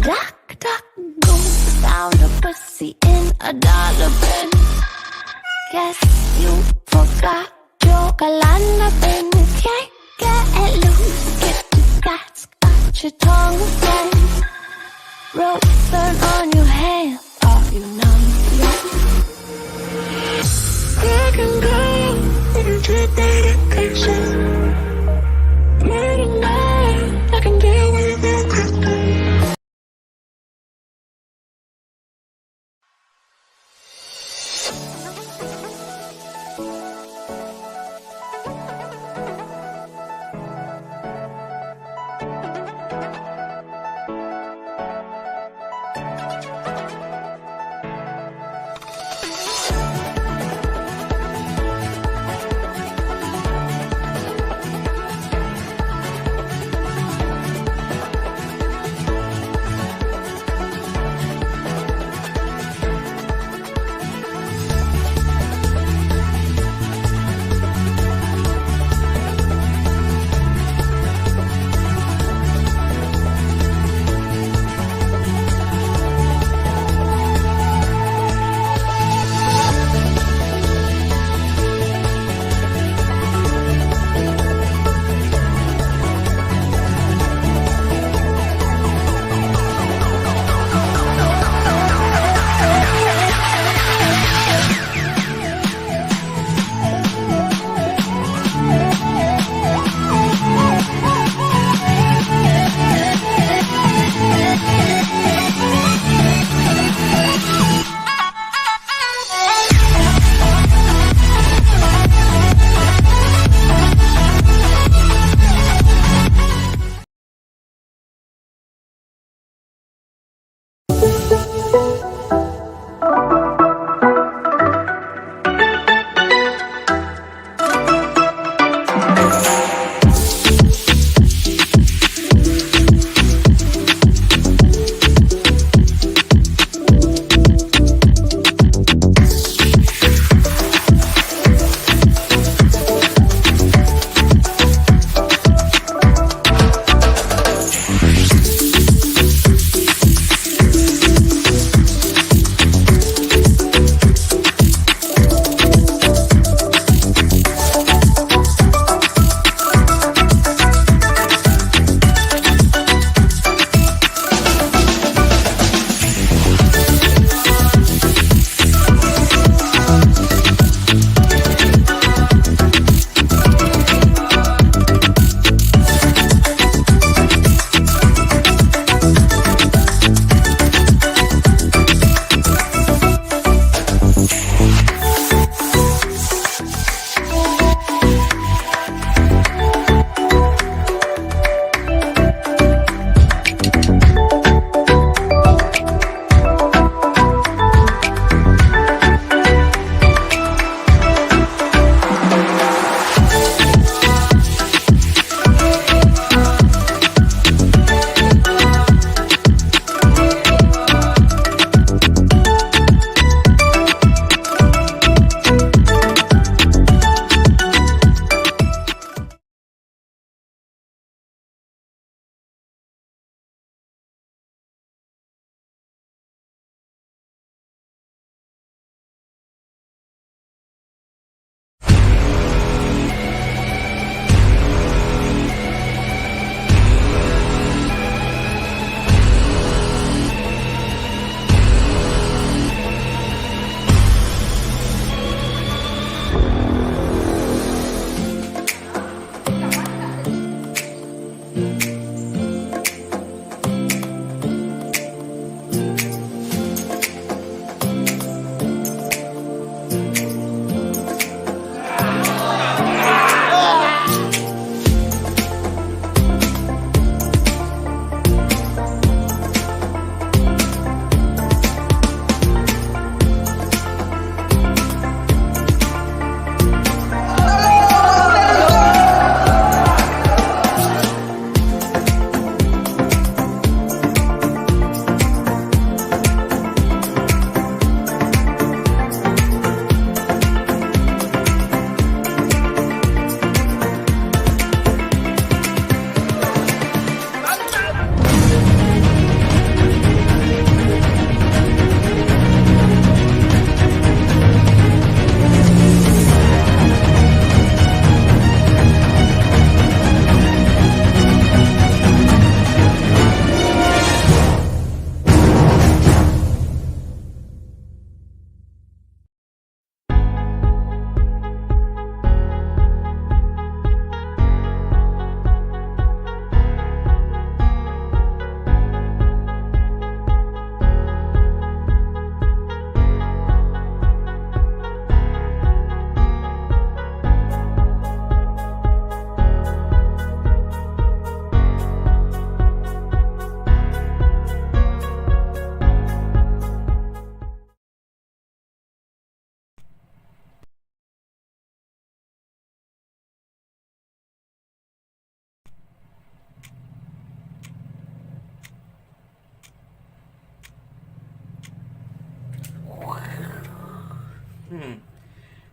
Duck, duck, go. Found a pussy in a dollar bin. Guess you forgot your calendar bin. Can't get loose, get the guts, got your tongue again. Rope burn on your hand, are you numb yet? I can go into dedication. Waiting night, I can deal with everything.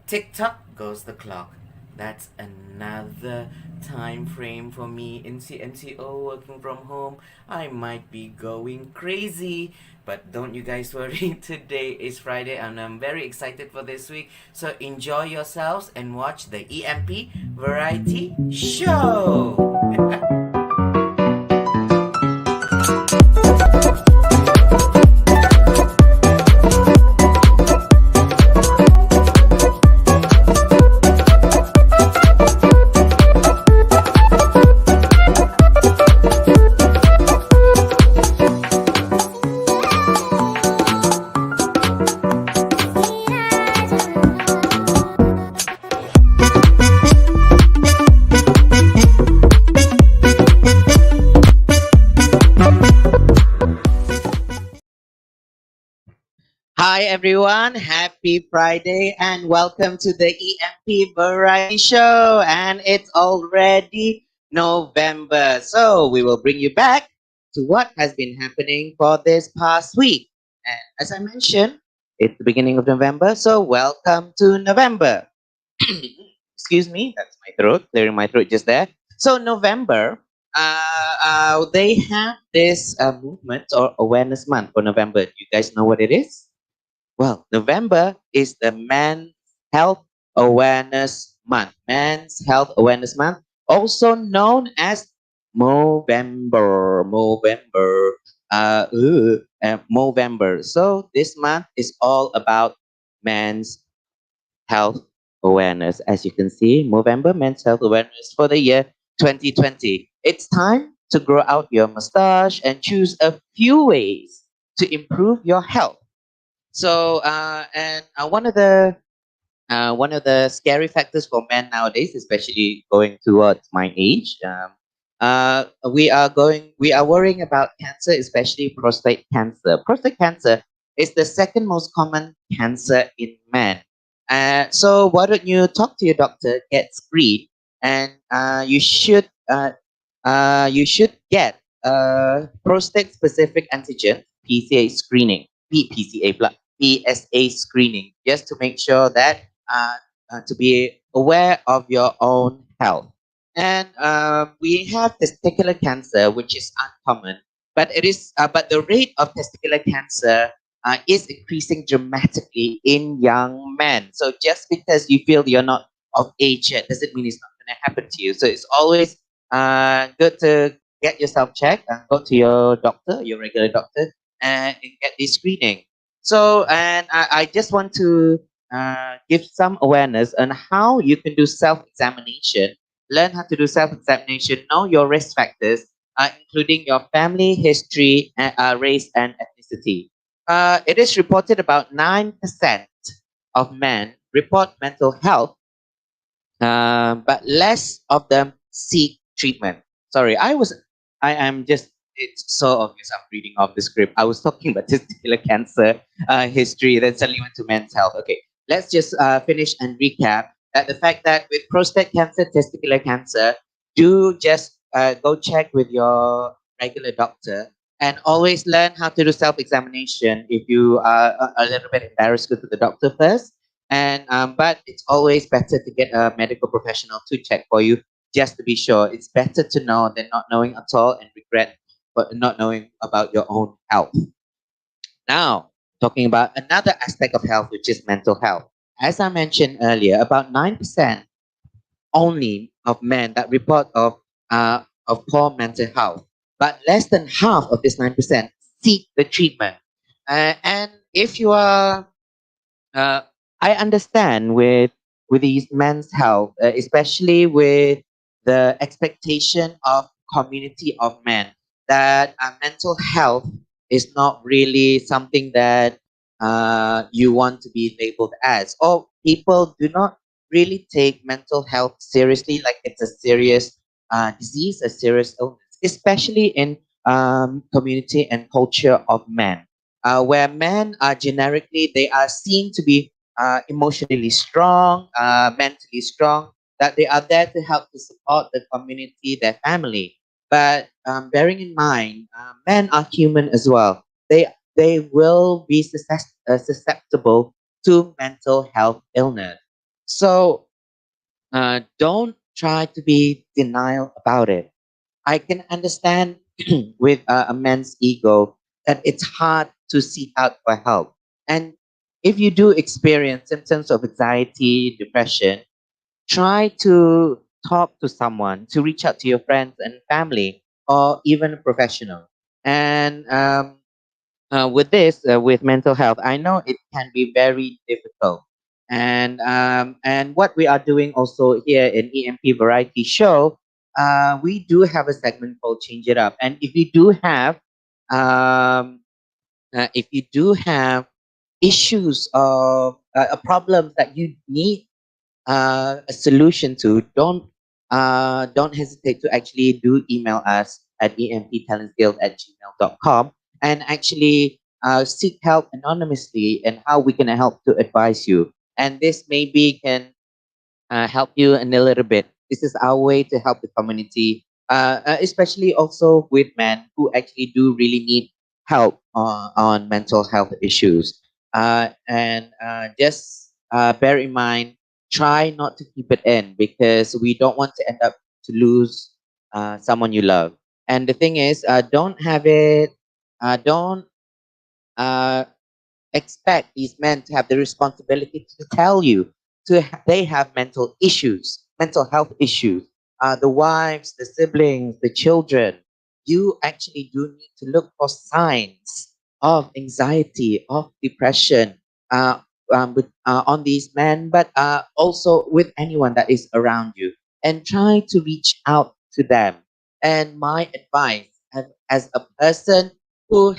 Tick-tock goes the clock. That's another time frame for me in CNCO working from home. I might be going crazy. But don't you guys worry, today is Friday and I'm very excited for this week. So enjoy yourselves and watch the EMP Variety Show! Hi everyone, happy Friday and welcome to the EMP Variety Show. And it's already November, so we will bring you back to what has been happening for this past week. And as I mentioned, it's the beginning of November, so welcome to November. Excuse me, that's my throat, clearing my throat just there. So November, they have this movement or awareness month for November. Do you guys know what it is? Well, November is the Men's Health Awareness Month. Men's Health Awareness Month, also known as Movember. Movember. So this month is all about men's health awareness. As you can see, Movember Men's Health Awareness for the year 2020. It's time to grow out your mustache and choose a few ways to improve your health. So, one of the scary factors for men nowadays, especially going towards my age, we are worrying about cancer, especially prostate cancer. Prostate cancer is the second most common cancer in men. So why don't you talk to your doctor, get screened, and you should get prostate specific antigen PCA screening, PCA blood PSA screening, just to make sure that to be aware of your own health. And we have testicular cancer, which is uncommon, but the rate of testicular cancer is increasing dramatically in young men. So just because you feel you're not of age yet doesn't mean it's not going to happen to you. So it's always good to get yourself checked and go to your doctor, your regular doctor, and get this screening. So, and I just want to give some awareness on how you can do self-examination, learn how to do self-examination, know your risk factors, including your family history, race, and ethnicity. It is reported about 9% of men report mental health, but less of them seek treatment. Sorry, I am just, it's so obvious I'm reading off the script. I was talking about testicular cancer history, then suddenly went to men's health. Okay, let's just finish and recap that the fact that with prostate cancer, testicular cancer, do just go check with your regular doctor and always learn how to do self-examination. If you are a little bit embarrassed, go to the doctor first, and but it's always better to get a medical professional to check for you just to be sure. It's better to know than not knowing at all and regret but not knowing about your own health. Now, talking about another aspect of health, which is mental health. As I mentioned earlier, about 9% only of men that report of poor mental health, but less than half of this 9% seek the treatment. And if you are uh, I understand with these men's health, especially with the expectation of community of men, that mental health is not really something that you want to be labeled as, or people do not really take mental health seriously, like it's a serious disease, a serious illness, especially in community and culture of men, where men are generically they are seen to be emotionally strong, mentally strong, that they are there to help to support the community, their family. But bearing in mind, men are human as well. They will be susceptible to mental health illness. So don't try to be denial about it. I can understand with a man's ego that it's hard to seek out for help. And if you do experience symptoms of anxiety, depression, try to talk to someone, to reach out to your friends and family, or even a professional. And with this, with mental health, I know it can be very difficult. And what we are doing also here in EMP Variety Show, we do have a segment called Change It Up. And um, if you do have issues of problems that you need a solution to, don't hesitate to actually do email us at emptalentsguild@gmail.com and actually seek help anonymously and how we can help to advise you. And this maybe can help you in a little bit. This is our way to help the community, especially also with men who actually do really need help on mental health issues. And just bear in mind, try not to keep it in because we don't want to end up to lose someone you love. And the thing is, don't have it, don't uh, expect these men to have the responsibility to tell you they have mental health issues. The wives, the siblings, the children. You actually do need to look for signs of anxiety, of depression, on these men, but also with anyone that is around you, and try to reach out to them. And my advice, as a person who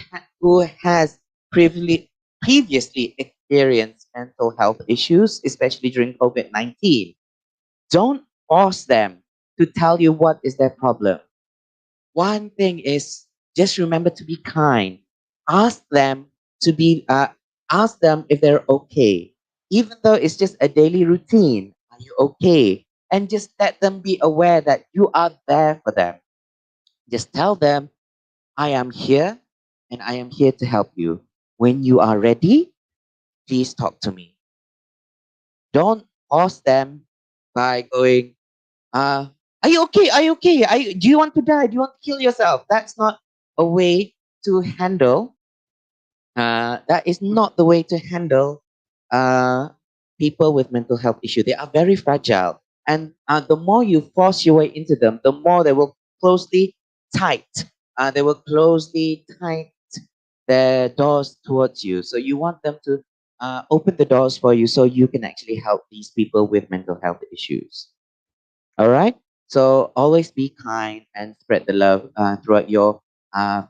has previously experienced mental health issues, especially during COVID 19, don't force them to tell you what is their problem. One thing is just remember to be kind. Ask them to be, ask them if they're okay. Even though it's just a daily routine, are you okay? And just let them be aware that you are there for them. Just tell them, I am here and I am here to help you. When you are ready, please talk to me. Don't pause them by going, are you okay? Are you okay? Do you want to die? Do you want to kill yourself? That's not a way to handle. That is not the way to handle uh, people with mental health issue. They are very fragile, and the more you force your way into them, the more they will closely tight. They will closely tight their doors towards you. So you want them to open the doors for you, so you can actually help these people with mental health issues. All right. So always be kind and spread the love throughout your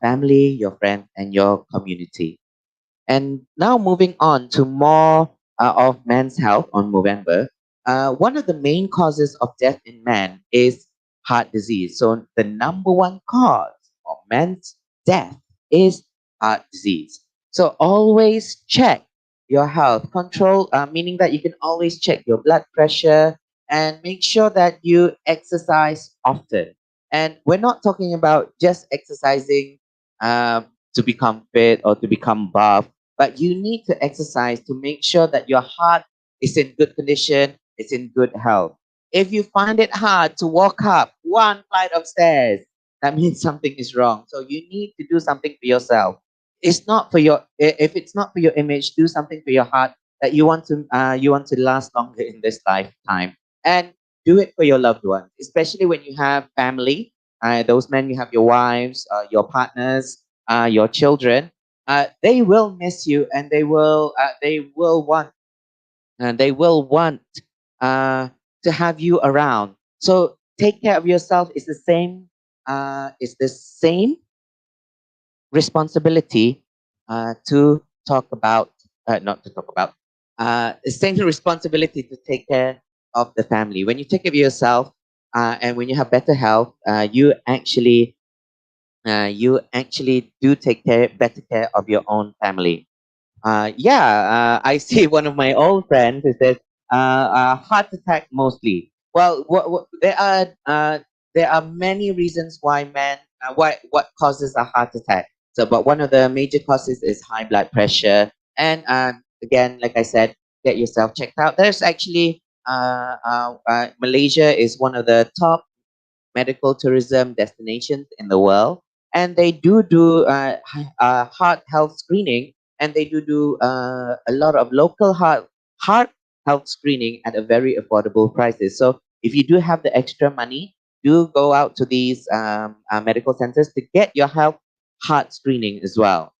family, your friends, and your community. And now moving on to more of men's health on November. One of the main causes of death in men is heart disease. So the number one cause of men's death is heart disease. So always check your health control, meaning that you can always check your blood pressure and make sure that you exercise often. And we're not talking about just exercising to become fit or to become buff, but you need to exercise to make sure that your heart is in good condition, it's in good health. If you find it hard to walk up one flight of stairs, that means something is wrong. So you need to do something for yourself. It's not for your, if it's not for your image, do something for your heart that you want to last longer in this lifetime. And do it for your loved ones, especially when you have family. Those men, you have your wives, your partners, your children. They will miss you, and they will want uh, to have you around. So take care of yourself. It's the same responsibility to talk about, not to talk about, the same responsibility to take care of the family. When you take care of yourself, and when you have better health, you actually do take better care of your own family. I see one of my old friends who says heart attack mostly. Well, there are many reasons why what causes a heart attack. So, but one of the major causes is high blood pressure, and again, like I said, get yourself checked out. There's actually Malaysia is one of the top medical tourism destinations in the world, and they do heart health screening, and they do a lot of local heart health screening at a very affordable prices. So if you do have the extra money, do go out to these medical centers to get your heart screening as well.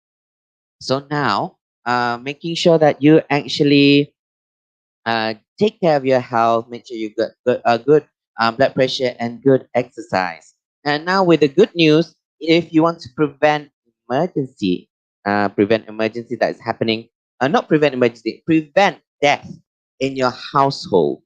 So now, making sure that you actually take care of your health, make sure you get good blood pressure and good exercise. And now with the good news, if you want to emergency, prevent emergency that is happening, not prevent emergency, prevent death in your household.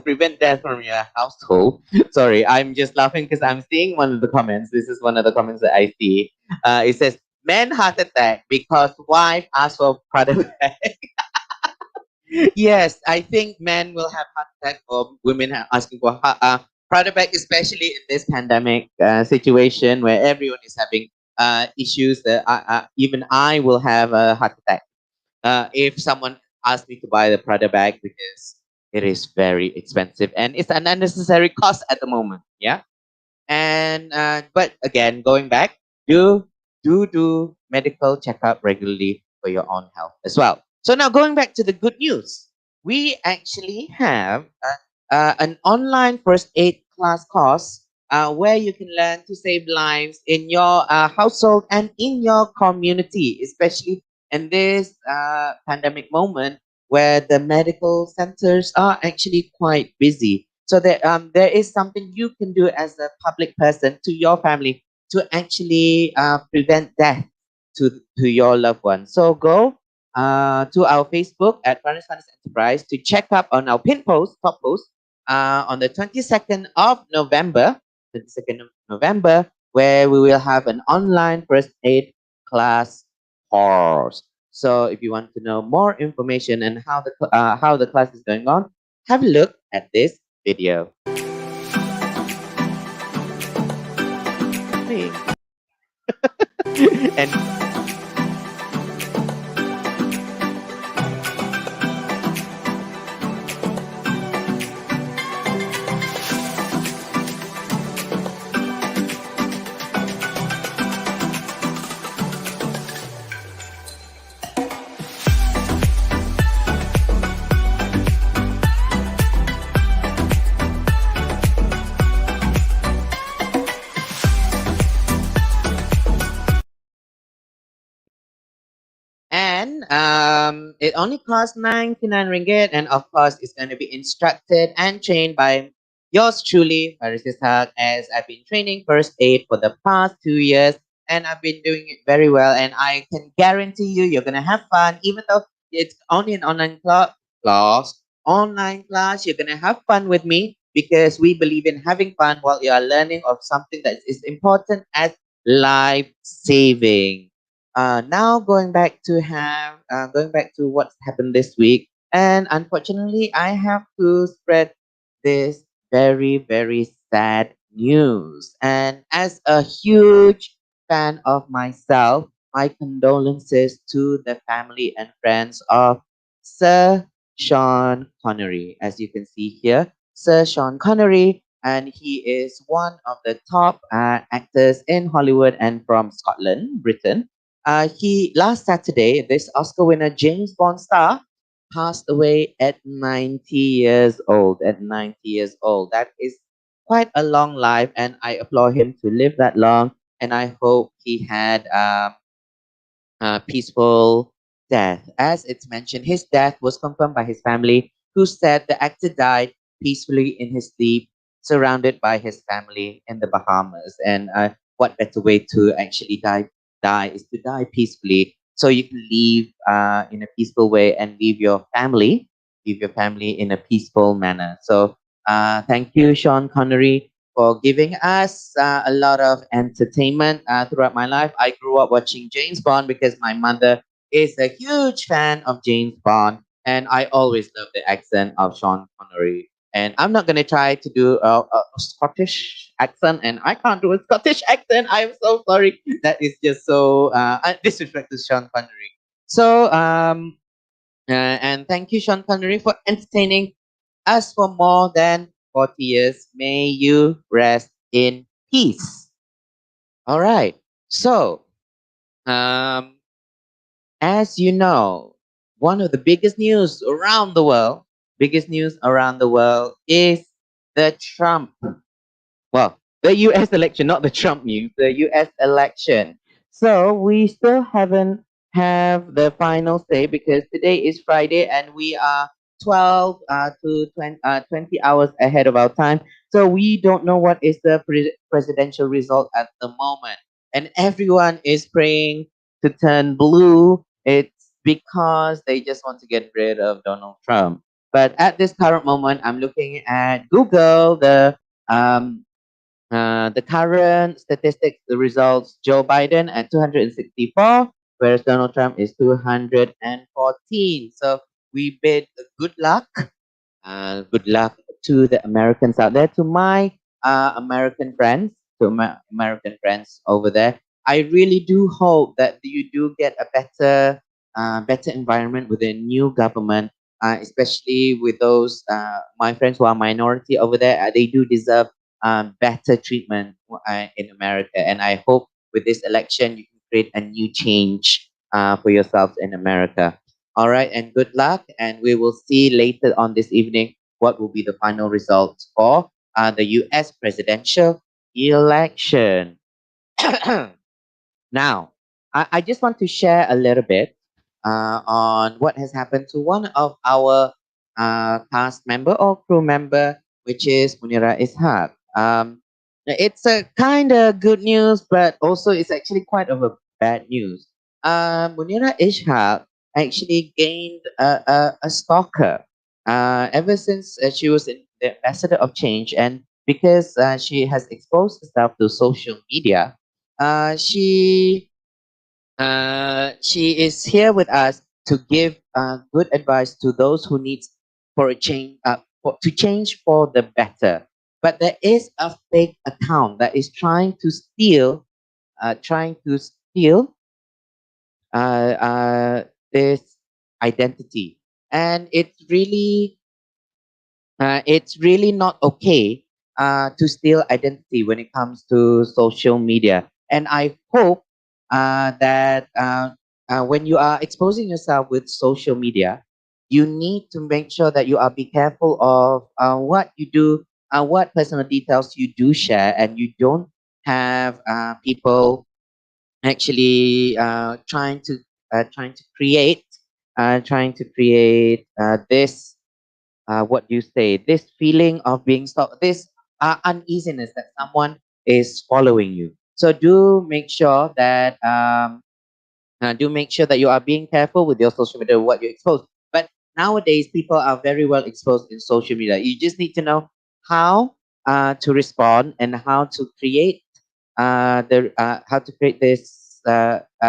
Prevent death from your household. Sorry, I'm just laughing because I'm seeing one of the comments. This is one of the comments that I see. It says, "Man heart attack because wife asked for product." Yes, I think men will have heart attack or women are asking for heart attack, especially in this pandemic situation where everyone is having issues. Even I will have a heart attack if someone asks me to buy the Prada bag because it is very expensive and it's an unnecessary cost at the moment. Yeah. And but again, going back, do do medical checkup regularly for your own health as well. So now going back to the good news, we actually have an online first aid class course where you can learn to save lives in your household and in your community, especially in this pandemic moment where the medical centers are actually quite busy. So there is something you can do as a public person to your family to actually prevent death to your loved one. So go to our Facebook at Farnes Fanes Enterprise to check up on our pin post, top post, on the 22nd of November, 22nd of November, where we will have an online first aid class course. So if you want to know more information and how the class is going on, have a look at this video. And And it only costs 99 ringgit. And of course, it's going to be instructed and trained by yours truly, Faris Ishak, as I've been training first aid for the past 2 years. And I've been doing it very well. And I can guarantee you, you're going to have fun, even though it's only an online class, you're going to have fun with me because we believe in having fun while you are learning of something that is important as life saving. Now going back to what's happened this week, and unfortunately, I have to spread this very sad news. And as a huge fan of myself, my condolences to the family and friends of Sir Sean Connery. As you can see here, Sir Sean Connery, and he is one of the top actors in Hollywood and from Scotland, Britain. He last Saturday, this Oscar winner James Bond star passed away at 90 years old. At 90 years old, that is quite a long life, and I applaud him to live that long. And I hope he had peaceful death. As it's mentioned, his death was confirmed by his family, who said the actor died peacefully in his sleep, surrounded by his family in the Bahamas. And what better way to actually die is to die peacefully, so you can leave in a peaceful way and leave your family in a peaceful manner. So thank you, Sean Connery, for giving us a lot of entertainment throughout my life. I grew up watching James Bond because my mother is a huge fan of James Bond, and I always love the accent of Sean Connery. And I'm not going to try to do a Scottish accent, and I can't do a Scottish accent. I'm so sorry. That is just so disrespectful to Sean Connery. So, And thank you, Sean Connery, for entertaining us for more than 40 years. May you rest in peace. All right. So, um, as you know, one of the biggest news around the world is the Trump well, the US election, not the Trump news, the US election. So we still haven't have the final say because today is Friday and we are 12 to 20 hours ahead of our time. So we don't know what is the presidential result at the moment. And everyone is praying to turn blue. It's because they just want to get rid of Donald Trump. But at this current moment, I'm looking at Google, the current statistics, the results, Joe Biden at 264, whereas Donald Trump is 214. So we bid good luck. Good luck to the Americans out there, to my American friends, American friends over there. I really do hope that you do get a better environment with a new government, especially with those my friends who are minority over there. They do deserve better treatment in America, and I hope with this election you can create a new change for yourselves in America. All right, and good luck. And we will see later on this evening what will be the final results for the US presidential election. Now, I just want to share a little bit on what has happened to one of our cast member or crew member, which is Munira Ishak. It's a kind of good news, but also it's actually quite of a bad news. Munira Ishak actually gained a stalker ever since she was in the ambassador of change, and because she has exposed herself to social media, uh, she she is here with us to give good advice to those who needs for a change, to change for the better. But there is a fake account that is trying to steal this identity, and it's really not okay to steal identity when it comes to social media. And I hope that when you are exposing yourself with social media, you need to make sure that you are be careful of what you do, what personal details you do share, and you don't have people actually trying to create this what you say, this feeling of being stalked, this uneasiness that someone is following you. So do make sure that you are being careful with your social media, what you expose. But nowadays, people are very well exposed in social media. You just need to know how to respond and how to create this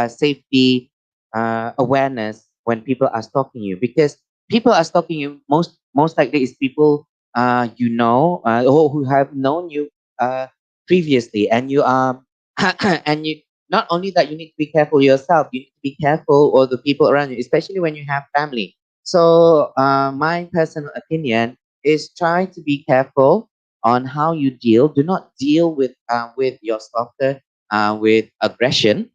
safety awareness when people are stalking you, because people are stalking you most likely is people or who have known you previously, and you are and you not only that, you need to be careful yourself, you need to be careful or the people around you, especially when you have family. So my personal opinion is try to be careful on how you deal. Do not deal with your stalker with aggression.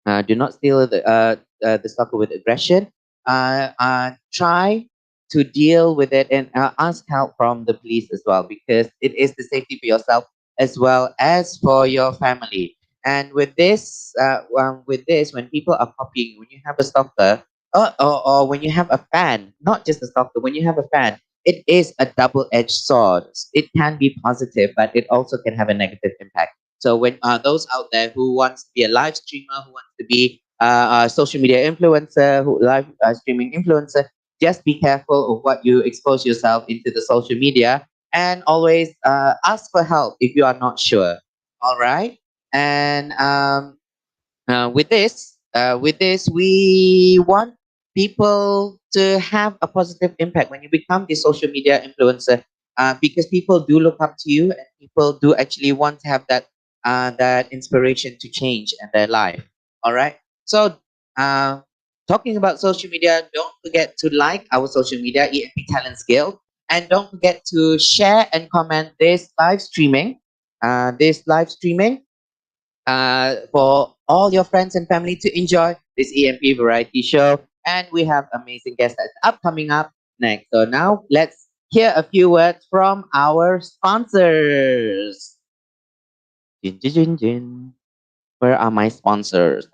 Do not steal the stalker with aggression. Try to deal with it and ask help from the police as well, because it is the safety for yourself as well as for your family. And with this, when people are copying, when you have a stalker, or when you have a fan, not just a stalker, when you have a fan, it is a double-edged sword. It can be positive, but it also can have a negative impact. So when those out there who wants to be a live streamer, who wants to be a social media influencer, who live streaming influencer, just be careful of what you expose yourself into the social media, and always ask for help if you are not sure. All right, and with this, we want people to have a positive impact when you become the social media influencer, because people do look up to you, and people do actually want to have that inspiration to change in their life. All right. So, uh, talking about social media, don't forget to like our social media, EMP Talents Guild, and don't forget to share and comment this live streaming. For all your friends and family to enjoy this EMP Variety Show. And we have amazing guests that's upcoming up next. So now let's hear a few words from our sponsors. Jin, jin, jin, jin. Where are my sponsors?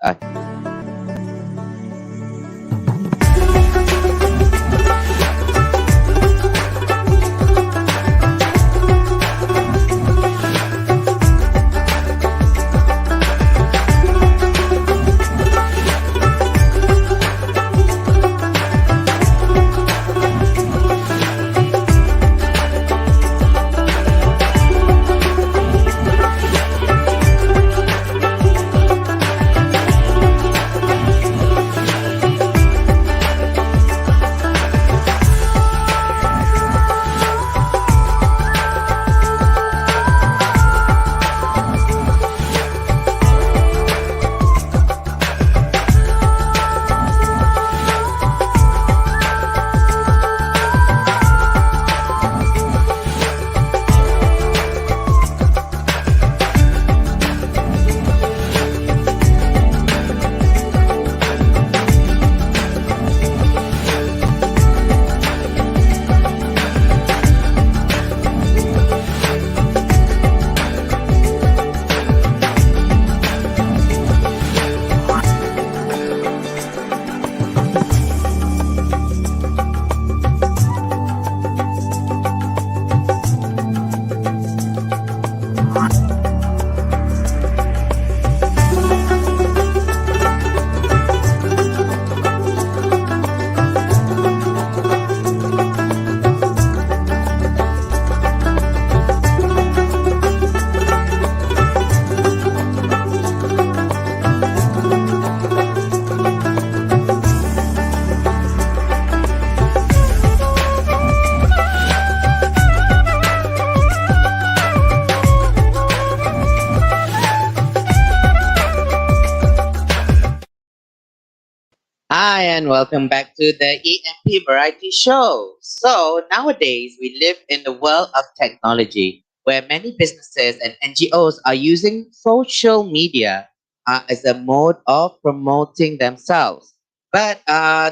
Hi, and welcome back to the EMP Variety Show. So, nowadays, we live in the world of technology where many businesses and NGOs are using social media as a mode of promoting themselves. But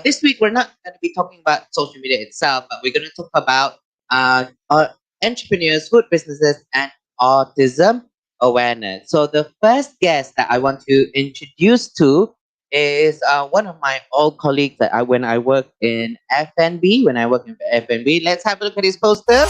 this week, we're not going to be talking about social media itself, but we're going to talk about entrepreneurs, food businesses, and autism awareness. So, the first guest that I want to introduce to is one of my old colleagues that when I worked in FNB. When I worked in FNB, let's have a look at his poster.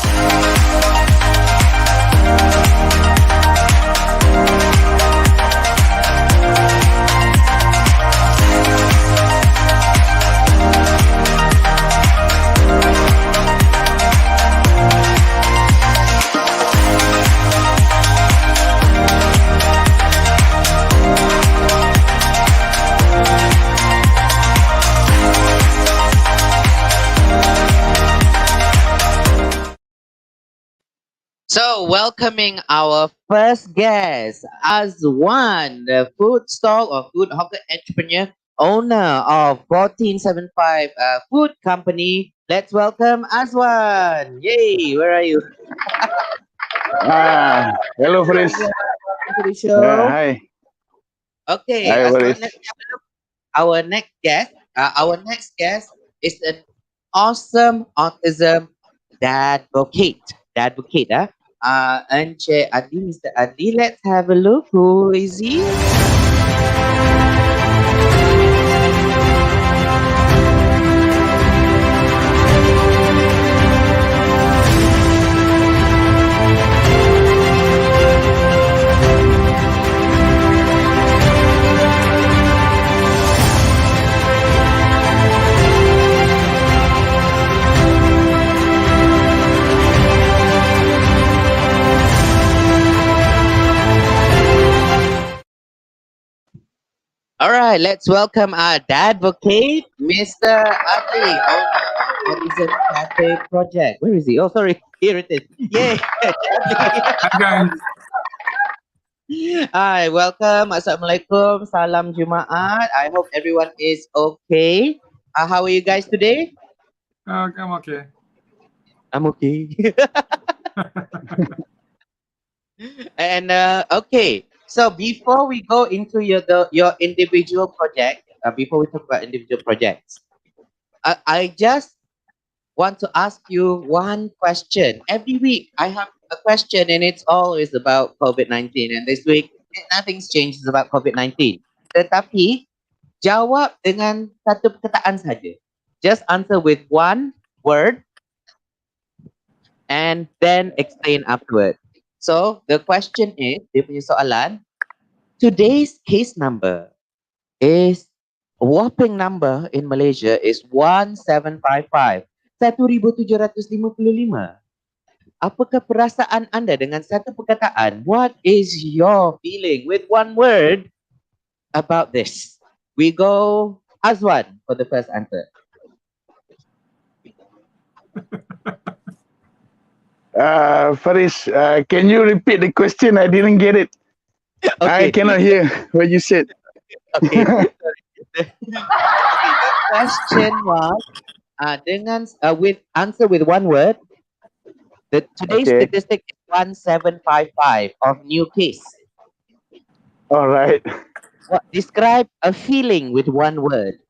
So, welcoming our first guest, Azwan, the food stall or food hawker entrepreneur, owner of 1475 Food Company. Let's welcome Azwan. Yay, where are you? Hello, Faris. Welcome to the show. Hi. Okay, Hi, Azwan, Faris. let's have a look. Our next guest is an awesome autism advocate. Advocate, Encik Adli, Mr. Adli. Let's have a look. Who is he? All right, let's welcome our advocate, Mr. Adli, owner of Autism Cafe Project. Where is he? Oh, sorry, here it is. Yay! Hi guys. Hi, welcome. Assalamualaikum. Salam Jumaat. I hope everyone is okay. How are you guys today? I'm okay. I'm okay. And okay, so before we go into your individual project, before we talk about individual projects, I just want to ask you one question. Every week I have a question, and it's always about COVID-19. And this week nothing's changed, it's about COVID-19. Tetapi jawab dengan satu perkataan saja. Just answer with one word and then explain afterward. So the question is, dia punya soalan, today's case number is whopping number in Malaysia is 1755. 1755. Apakah perasaan anda dengan satu perkataan? What is your feeling with one word about this? We go Azwan for the first answer. Faris, can you repeat the question? I didn't get it. I Okay. cannot hear what you said. Okay. The question was dengan with answer with one word. The today's Okay. statistic is 1755 of new case. All right. What describe a feeling with one word?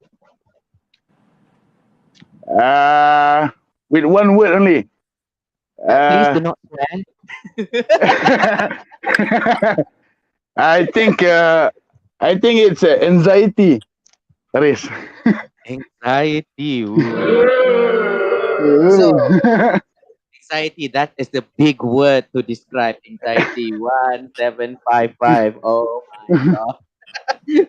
With one word only. Please do not swear. I think it's anxiety, Faris. Anxiety. So anxiety, that is the big word to describe anxiety. 1755. Oh my god.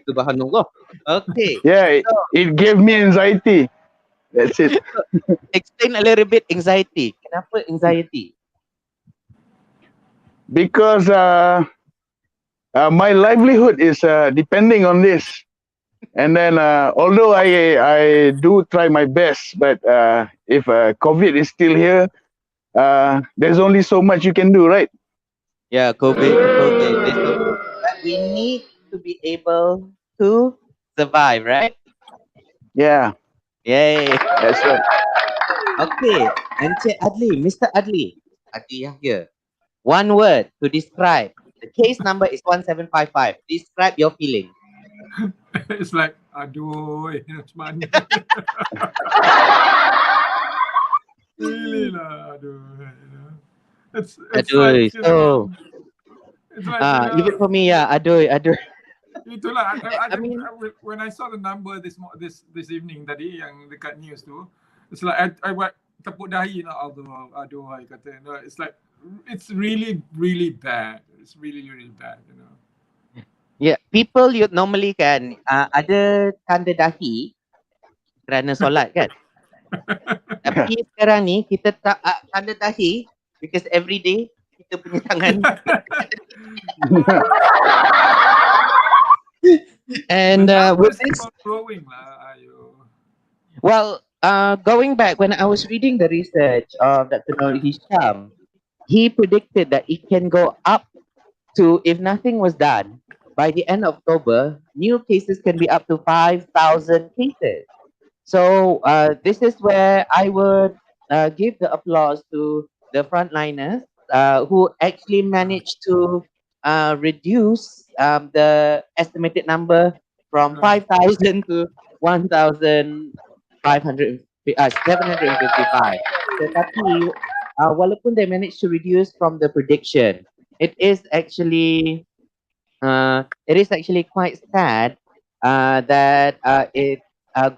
Subhanallah. Okay. Yeah, it gave me anxiety. That's it. Explain a little bit anxiety. Kenapa anxiety? Because my livelihood is depending on this. And then although I do try my best, but if COVID is still here, there's only so much you can do, right? Yeah, COVID. But we need to be able to survive, right? Yeah, Yay. that's right. Okay. Encik Adli, Mr. Adli. Adli Yahya. One word to describe. The case number is 1755. Describe your feeling. It's like, aduh, macam mana? Really lah, aduh. It's Aduh, like, so it's like, even for me, yeah, aduh. Itulah, I mean, when I saw the number this evening tadi yang dekat news tu, it's like I buat tepuk dahi lah, aduh, I kata, it's like, it's really, really bad. It's really, really bad, you know. yeah, people you normally kan ada tanda dahi kerana solat kan. Tapi sekarang ni kita tak tanda dahi because every day kita punya tangan. And with this, growing lah, ayo. well, going back when I was reading the research of Dr. Nur Hisham, he predicted that it can go up to, if nothing was done, by the end of October, new cases can be up to 5,000 cases. So this is where I would give the applause to the frontliners who actually managed to reduce the estimated number from 5,000 to 755. Tetapi walaupun they managed to reduce from the prediction, it is actually quite sad that it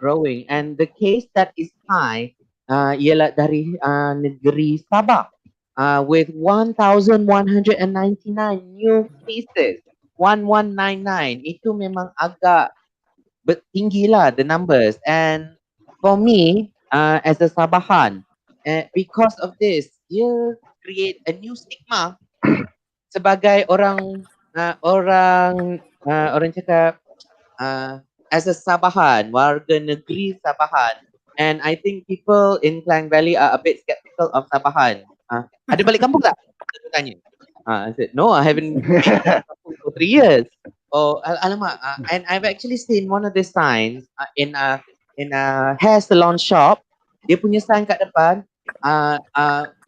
growing, and the case that is high ialah dari negeri Sabah with 1,199 new cases. 1199 itu memang agak tinggi lah the numbers, and for me as a Sabahan, because of this dia create a new stigma sebagai orang cakap as a Sabahan, warga negeri Sabahan, and I think people in Klang Valley are a bit skeptical of Sabahan. Ada balik kampung tak? Saya tanya. I said, no, I haven't been for 3 years. Oh, alamak. And I've actually seen one of the signs in a hair salon shop. Dia punya sign kat depan.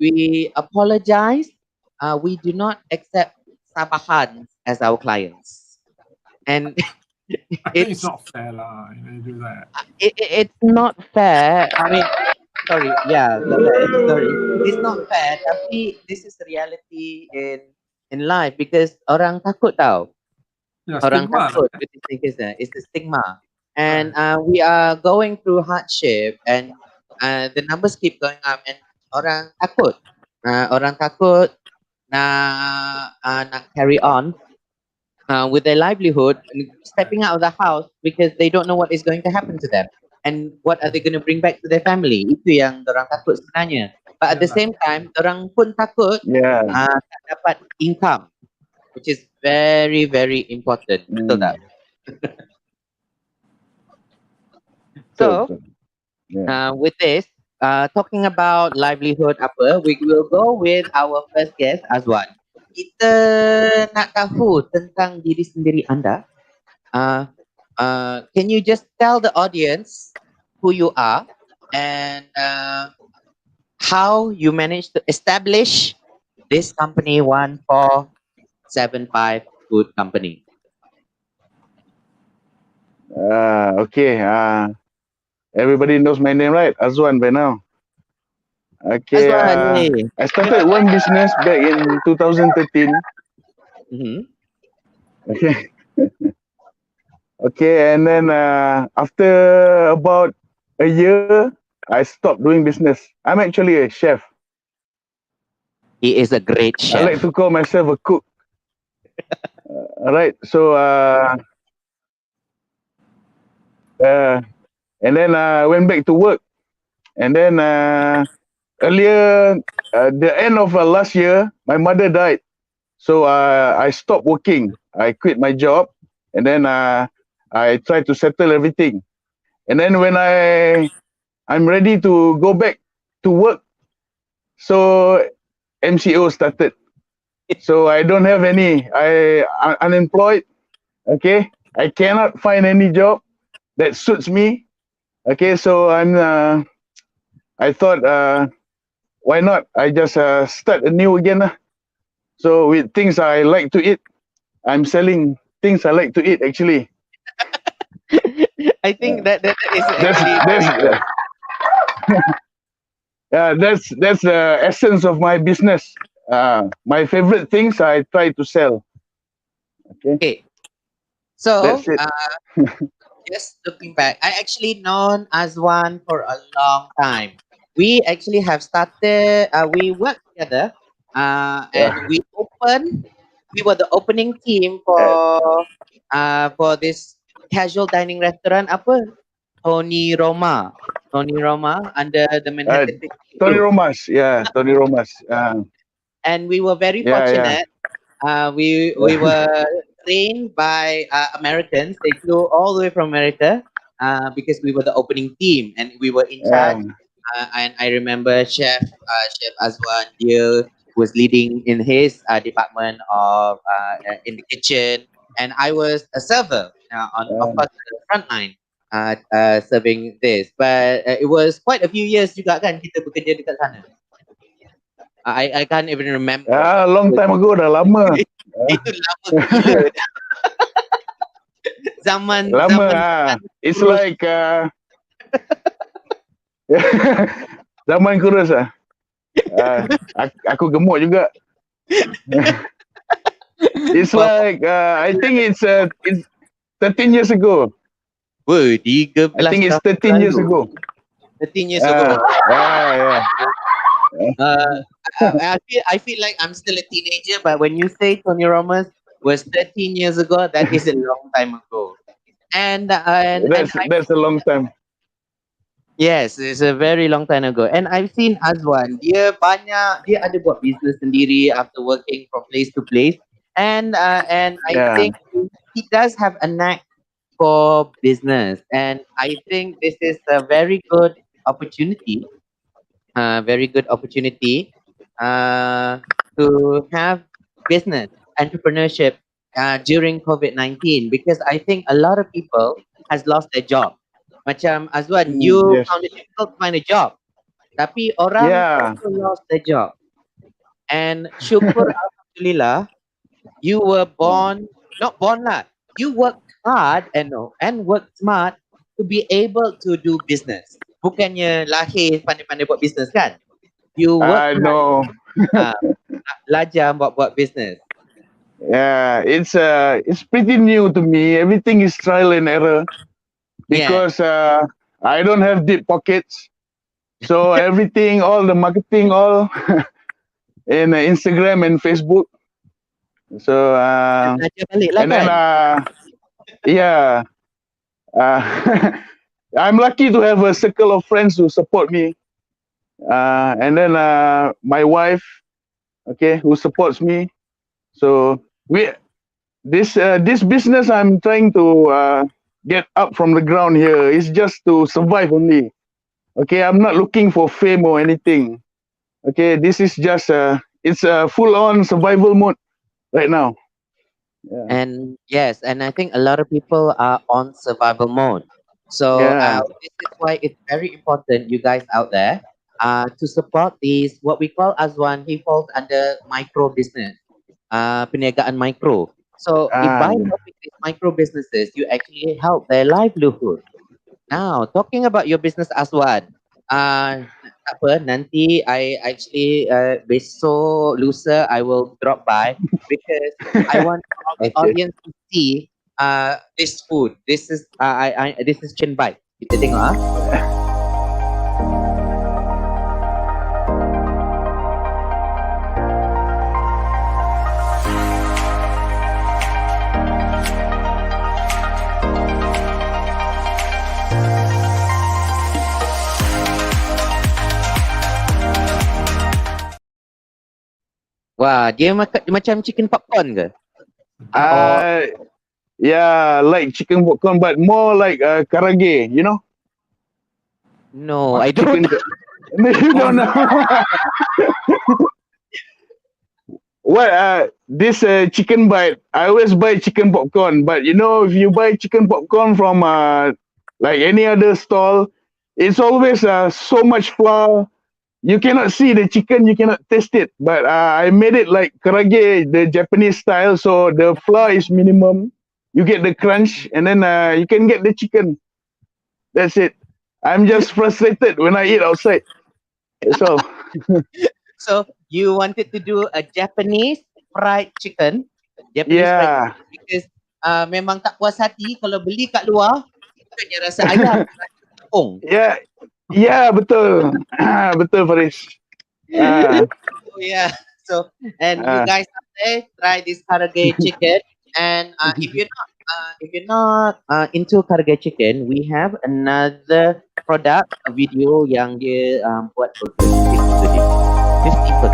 We apologize. We do not accept Sabahan as our clients. And I think it's not fair lah. You know, you do that. it's not fair. I mean, sorry, yeah, sorry. It's not fair, tapi this is the reality in life because orang takut tau. Yeah, Orang stigma takut lah. with this thing is it's the stigma. And we are going through hardship and the numbers keep going up and orang takut. Orang takut nak carry on with their livelihood and stepping out of the house because they don't know what is going to happen to them and what are they going to bring back to their family. Itu yang orang takut sebenarnya. But at the same time, orang pun takut Yeah. tak dapat income, which is very, very important. Betul tak? So, Betul. Yeah. with this, talking about livelihood apa, we will go with our first guest, Azwan. Kita nak tahu tentang diri sendiri anda. Can you just tell the audience who you are and how you managed to establish this company 1475 Food Company? Okay. Everybody knows my name, right? Azwan by now. Okay. Azwan, hey. I started one business back in 2013. Mm-hmm. Okay. Okay, and then after about a year, I stopped doing business. I'm actually a chef. He is a great chef. I like to call myself a cook. Alright, so and then I went back to work. And then earlier, the end of last year, my mother died. So I stopped working. I quit my job, and then I tried to settle everything. And then when I'm ready to go back to work, so MCO started. So I don't have any. I'm unemployed. Okay, I cannot find any job that suits me. Okay, so I thought, why not? I just start anew again. So with things I like to eat, I'm selling things I like to eat actually. I think that is that's the essence of my business. My favorite things I try to sell. Okay. So That's it. just looking back, I actually known Azwan for a long time. We actually have started. We worked together, and we were the opening team for this casual dining restaurant. Apa? Tony Roma under the Manhattan. Tony Romas, yeah, Tony Romas. And we were very Yeah, fortunate. We were trained by Americans. They flew all the way from America because we were the opening team and we were in charge. And I remember Chef Azwan, dia was leading in his department of in the kitchen, and I was a server on of course the front line serving this. But it was quite a few years juga kan kita bekerja dekat sana. I can't even remember. A long time ago, dah lama. Itu lama gila. Zaman It's kurus. Like zaman kurus aku gemuk juga. It's like I think it's 13 years ago. Woi, 13 I think it's 13 years ago. 13 years ago. Yeah. I feel like I'm still a teenager, but when you say Tony Romas was 13 years ago, that is a long time ago. And that's a long time. Yes, it's a very long time ago. And I've seen Azwan. Dia ada buat business sendiri after working from place to place. And I think he does have a knack for business. And I think this is a very good opportunity. To have business, entrepreneurship during COVID-19? Because I think a lot of people has lost their job. Macam Azwan, you Yes. found it difficult to find a job. Tapi orang Yeah. also lost their job. And syukur Alhamdulillah, you were born, not born lah, you worked hard and worked smart to be able to do business. Bukannya lahir pandai-pandai buat business kan? You work I hard, know. belajar buat business. Yeah, it's pretty new to me. Everything is trial and error because I don't have deep pockets. So everything, all the marketing, all in Instagram and Facebook. So Belajar balik lah and then kan? yeah, I'm lucky to have a circle of friends who support me. And then my wife, okay, who supports me. So this business I'm trying to get up from the ground here is just to survive only. Okay, I'm not looking for fame or anything. Okay, this is just it's a full-on survival mode right now. Yeah. And yes, and I think a lot of people are on survival mode. So Yeah. this is why it's very important, you guys out there, to support these, what we call Azwan, he falls under micro business, perniagaan micro. So by helping these micro businesses, you actually help their livelihood. Now, talking about your business Azwan, tak apa, nanti I actually besok lusa I will drop by because I want the audience to see this food. This is this is chicken bite. Kita tengok ah. Wah, dia macam chicken popcorn ke? Yeah, like chicken popcorn, but more like karage, you know? No, I don't. You don't know. What this chicken bite? I always buy chicken popcorn, but you know, if you buy chicken popcorn from like any other stall, it's always so much flour. You cannot see the chicken, you cannot taste it. But I made it like karage, the Japanese style, so the flour is minimum. You get the crunch, and then you can get the chicken. That's it. I'm just frustrated when I eat outside. So, So you wanted to do a Japanese fried chicken? Japanese fried yeah, chicken because memang tak puas hati kalau beli kat luar, bukannya rasa ayam, rasa tepung. yeah, betul, betul, Faris. So yeah. So and you guys out there try this karage chicken. And if you're not into karage chicken, we have another product, a video yang dia buat burger 50%.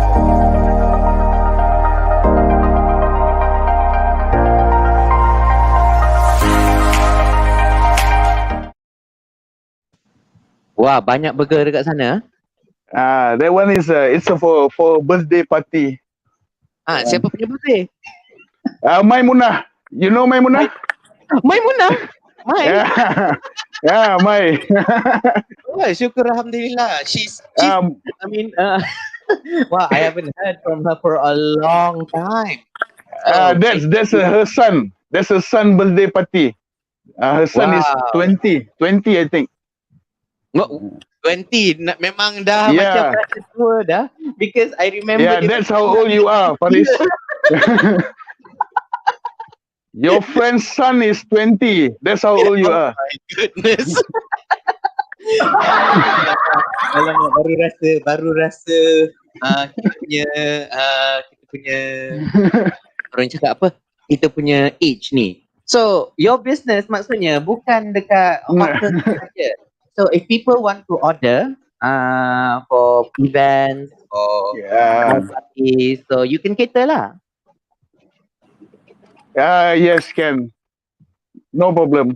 Wah, banyak burger dekat sana. That one is it's for birthday party. Siapa punya birthday? Maimunah. You know Maimunah? Maimunah. Mai. Yeah, Mai. Oh, syukur alhamdulillah. She's I mean wow, I haven't heard from her for a long time. That's her son. That's her son birthday party. Her son is 20 I think. 20 memang dah macam rasa tua dah because I remember. Yeah, that's how old you are, Faris. Your friend's son is 20. That's how old you are. Oh my goodness. Alamak, baru rasa kita punya orang cakap apa? Kita punya age ni. So, your business maksudnya bukan dekat hotel saja. So, if people want to order for events or parties, so you can cater lah. Yes, can. No problem.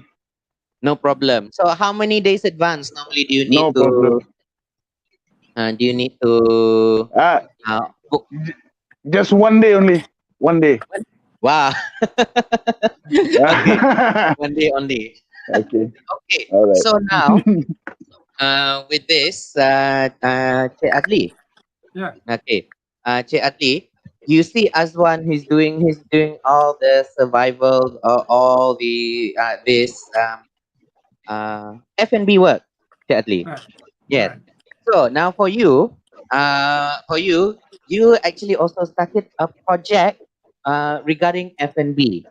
No problem. So how many days advance normally do you need No to problem. book? Just one day only. one day. Wow. Okay, one day only. Okay. Okay, All right. so now with this, Cik Adli. Yeah, Okay, Cik Adli, you see Azwan, he's doing all the survival, all the this F&B work, Cik Adli. right, Yes. right, So now you actually also started a project regarding F&B.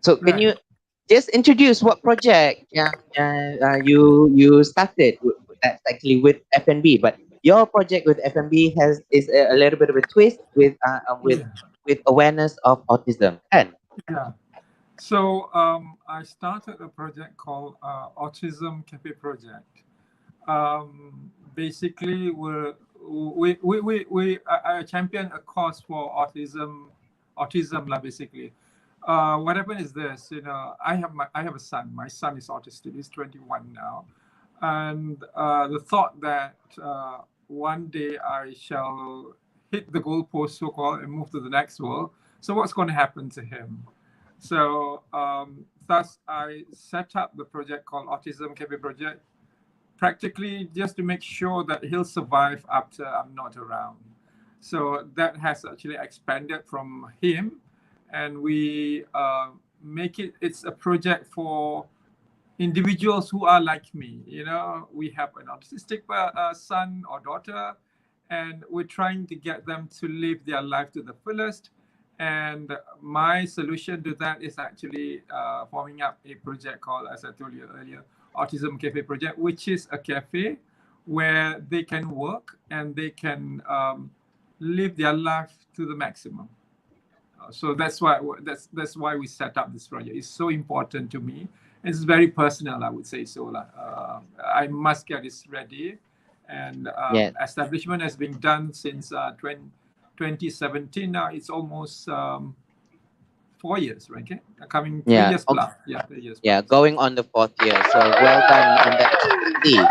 So can right. you just introduce what project you started? That's actually with F&B, but your project with F&B is a little bit of a twist Yeah, with awareness of autism. And yeah. So I started a project called Autism Cafe Project. Basically, I champion a cause for autism lah. Basically, what happened is this. I have a son. My son is autistic. He's 21 now, and the thought that one day I shall hit the goalpost, so called, and move to the next world. So what's going to happen to him? So thus I set up the project called Autism Cafe Project, practically just to make sure that he'll survive after I'm not around. So that has actually expanded from him, and we make it's a project for individuals who are like me. We have an autistic son or daughter, and we're trying to get them to live their life to the fullest. And my solution to that is actually forming up a project called, as I told you earlier, Autism Cafe Project, which is a cafe where they can work and they can live their life to the maximum. So that's why we set up this project. It's so important to me. It's very personal, I would say so. I must get this ready, and yeah, establishment has been done since 2017. Now it's almost 4 years, right? Okay? Coming 3 yeah, years plus. Yeah, 3 years yeah, plus. going on the fourth year. So well done on that, Cik Adli.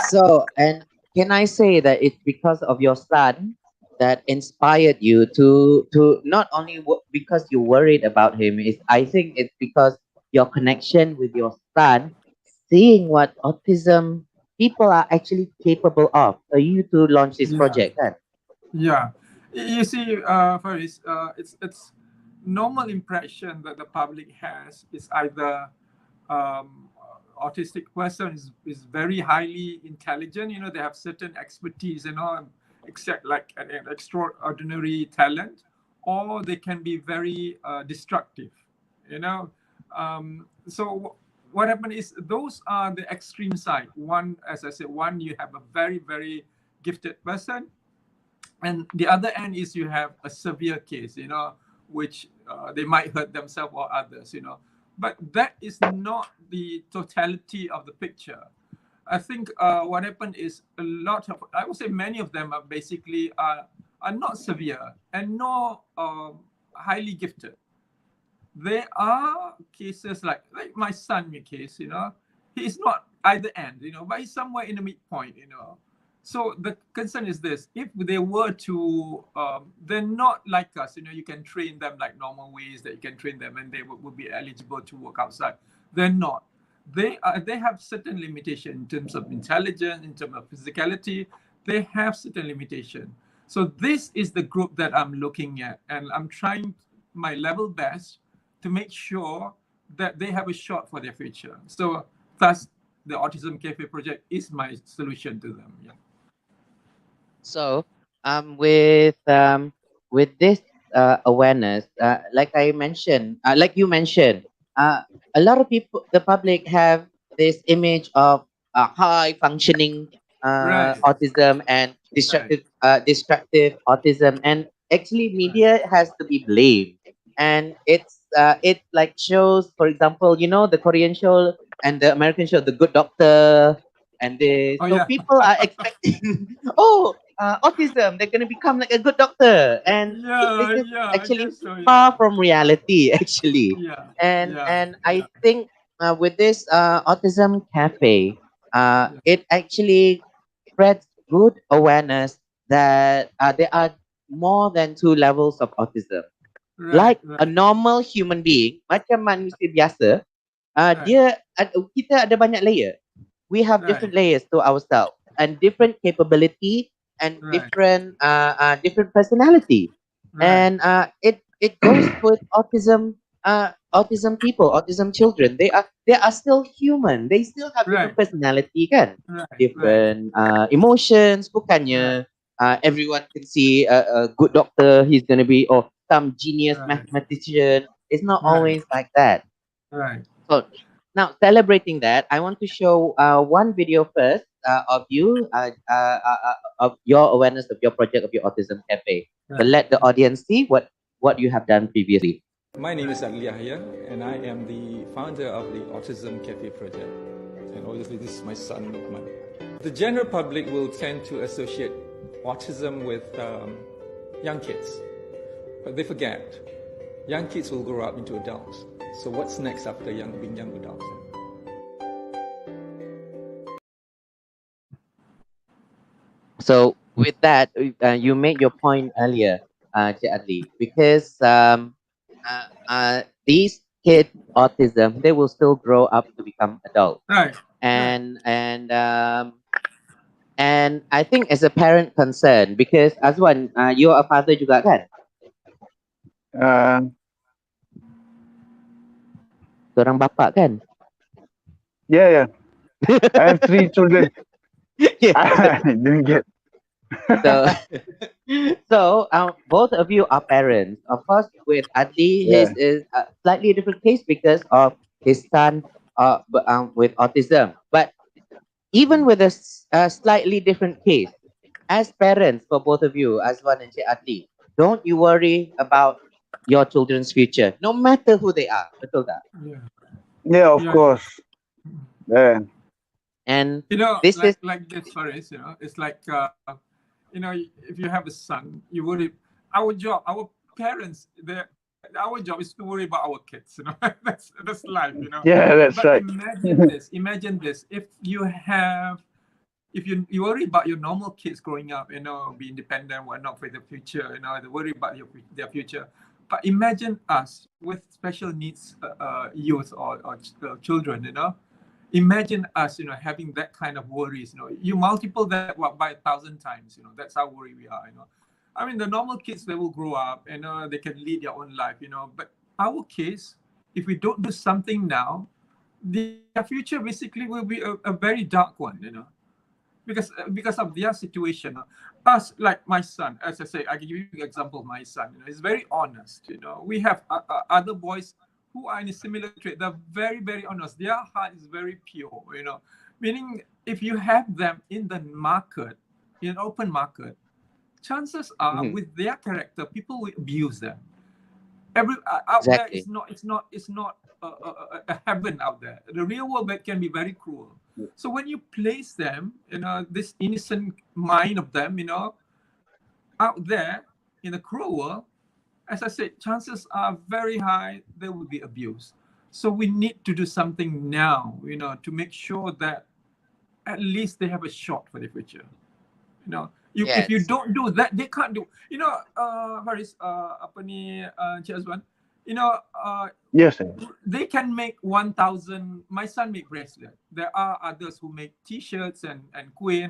So, and can I say that it's because of your son that inspired you to not only because you worried about him, is I think it's because your connection with your son, seeing what autism people are actually capable of, for you to launch this Yeah. project, kan? Yeah, you see, Faris, it's normal impression that the public has is either autistic person is very highly intelligent. They have certain expertise, except like an extraordinary talent, or they can be very destructive. So what happened is those are the extreme side. One, as I said, you have a very very gifted person, and the other end is you have a severe case, which they might hurt themselves or others, but that is not the totality of the picture. I think what happened is a lot of, I would say many of them are basically are not severe and nor highly gifted. There are cases like my son case, he's not either end, but he's somewhere in the midpoint, So the concern is this: if they were to, they're not like us. You can train them like normal ways that you can train them, and they would be eligible to work outside. They're not. They have certain limitation in terms of intelligence, in terms of physicality. They have certain limitation. So this is the group that I'm looking at, and I'm trying my level best to make sure that they have a shot for their future. So thus, the Autism Cafe project is my solution to them. Yeah. So, with this awareness, like you mentioned, a lot of people, the public, have this image of high functioning Right. autism and Right. destructive autism, and actually, media has to be blamed. And it like shows, for example, the Korean show and the American show, The Good Doctor, and this. Oh So yeah. people are expecting, oh, autism, they're gonna become like a good doctor, and this Yeah. is Yeah. I actually guess so. Yeah. far from reality, actually. Yeah. And Yeah. and Yeah. I think with this autism cafe, Yeah. it actually spreads good awareness that there are more than two levels of autism. like Right. a normal human being, macam manusia biasa, Right. dia kita ada banyak layer. We have Right. different layers to ourselves and different capability and Right. different personality. Right. And it goes with autism people, autism children. They are still human. They still have Right. different personality, kan? Right. Right. Different emotions. Right. Bukannya everyone can see a good doctor. He's gonna be or some genius Right. mathematician. It's not Right. always like that. Right. So now celebrating that, I want to show one video first of you of your awareness of your project of your autism cafe. But Right. let the audience see what you have done previously. My name is Adli Yahya, and I am the founder of the Autism Cafe project. And obviously, this is my son, Lukman. The general public will tend to associate autism with young kids, but they forget young kids will grow up into adults. So, what's next after being young adults? So with that, you made your point earlier, Cik Adli, because these kids autism, they will still grow up to become adults. Right. And I think as a parent concern, because Azwan, you're a father juga kan? Seorang bapak kan? Yeah. I have 3 children. Yeah. I didn't get. So both of you are parents. Of course, with Adli, his is a slightly different case because of his son with autism. But even with a slightly different case, as parents for both of you, Azwan and Cik Adli, don't you worry about your children's future, no matter who they are. Betul tak? Yeah, of course. Yeah. And this is like this, Fares, it's like if you have a son, you worry. Our job, our parents, our job is to worry about our kids. That's life. Yeah, that's but right. Imagine this. If you worry about your normal kids growing up, be independent, whatnot for the future, they worry about their future. But imagine us with special needs youth or children, Imagine us, having that kind of worries, You multiple that by 1,000 times, That's how worried we are, I mean, the normal kids, they will grow up and they can lead their own life, But our case, if we don't do something now, their future basically will be a very dark one, because of their situation. Us, like my son, as I say, I give you an example of my son. He's very honest. We have other boys who are in a similar trait. They're very, very honest. Their heart is very pure. Meaning if you have them in the market, in open market, chances are with their character, people will abuse them. Out there, it's not a heaven out there. The real world can be very cruel. So when you place them, this innocent mind of them, out there in the cruel world, as I said, chances are very high they will be abused. So we need to do something now, to make sure that at least they have a shot for the future. If you don't do that, they can't do. Haris, apa ni, Cik Azwan, yes, sir. They can make 1,000. My son make bracelet. There are others who make T-shirts and kuih.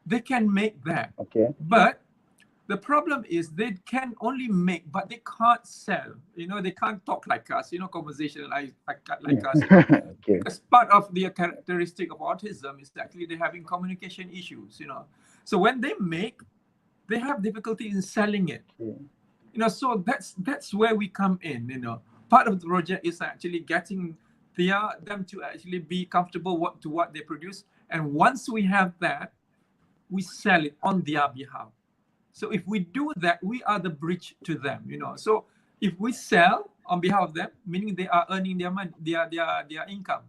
They can make that. Okay. But the problem is they can only make, but they can't sell. They can't talk like us. Conversation like us. Okay. As part of the characteristic of autism is actually they're having communication issues. So when they make, they have difficulty in selling it. So that's where we come in. Part of the project is actually getting them to actually be comfortable to what they produce, and once we have that, we sell it on their behalf. So if we do that, we are the bridge to them. So if we sell on behalf of them, meaning they are earning their money, their income.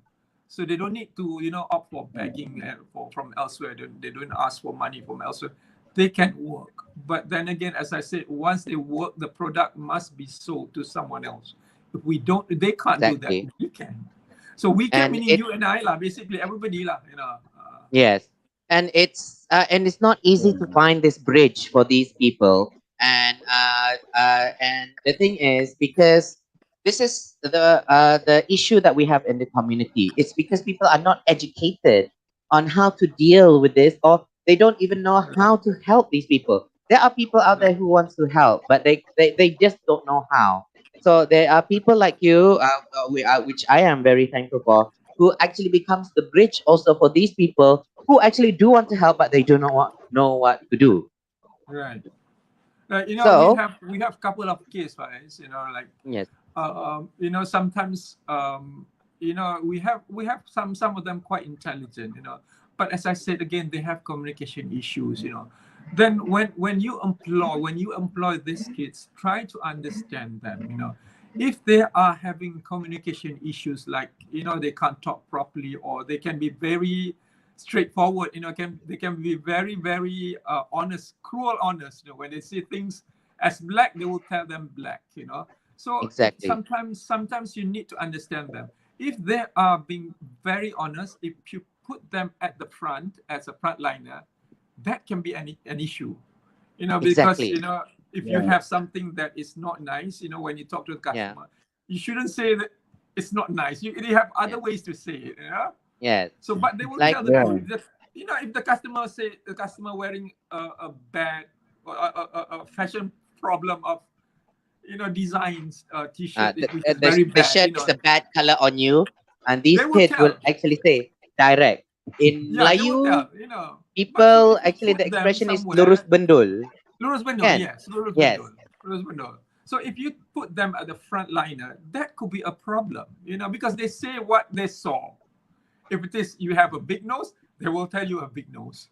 So they don't need to opt for begging from elsewhere. They don't ask for money from elsewhere. They can work. But then again, as I said, once they work, the product must be sold to someone else. If we don't, they can't do that. We can. So we can, meaning you and I, basically everybody. Yes. And it's not easy to find this bridge for these people And the thing is, because this is the issue that we have in the community. It's because people are not educated on how to deal with this, or they don't even know how to help these people. There are people out there who wants to help, but they just don't know how. So there are people like you, which I am very thankful for, who actually becomes the bridge also for these people who actually do want to help, but they do not know what to do. Right. So We have couple of cases, guys. Like yes, sometimes we have some of them quite intelligent, but as I said again, they have communication issues. Then when you employ these kids, try to understand them. If they are having communication issues, like they can't talk properly, or they can be very straightforward, they can be very honest, cruel honest. When they see things as black, they will tell them black. So exactly. sometimes you need to understand them. If they are being very honest, if you put them at the front as a frontliner, that can be an issue. Because Exactly. if you have something that is not nice, when you talk to the Yeah. customer, you shouldn't say that it's not nice. You have other ways to say it. Yes. So, but they will Like tell the truth. That, if the customer wearing a bad a fashion problem of designs t-shirt which is very the bad, shirt is a bad color on you, and these they will kids will tell. actually say direct. In Yeah, they will Melayu, tell. But so people if you actually put the them expression is somewhere, lurus bendul. lurus bendul, Can? yes, lurus Yes. bendul, lurus bendul. So if you put them at the front liner, that could be a problem, because they say what they saw. If it is you have a big nose, they will tell you a big nose.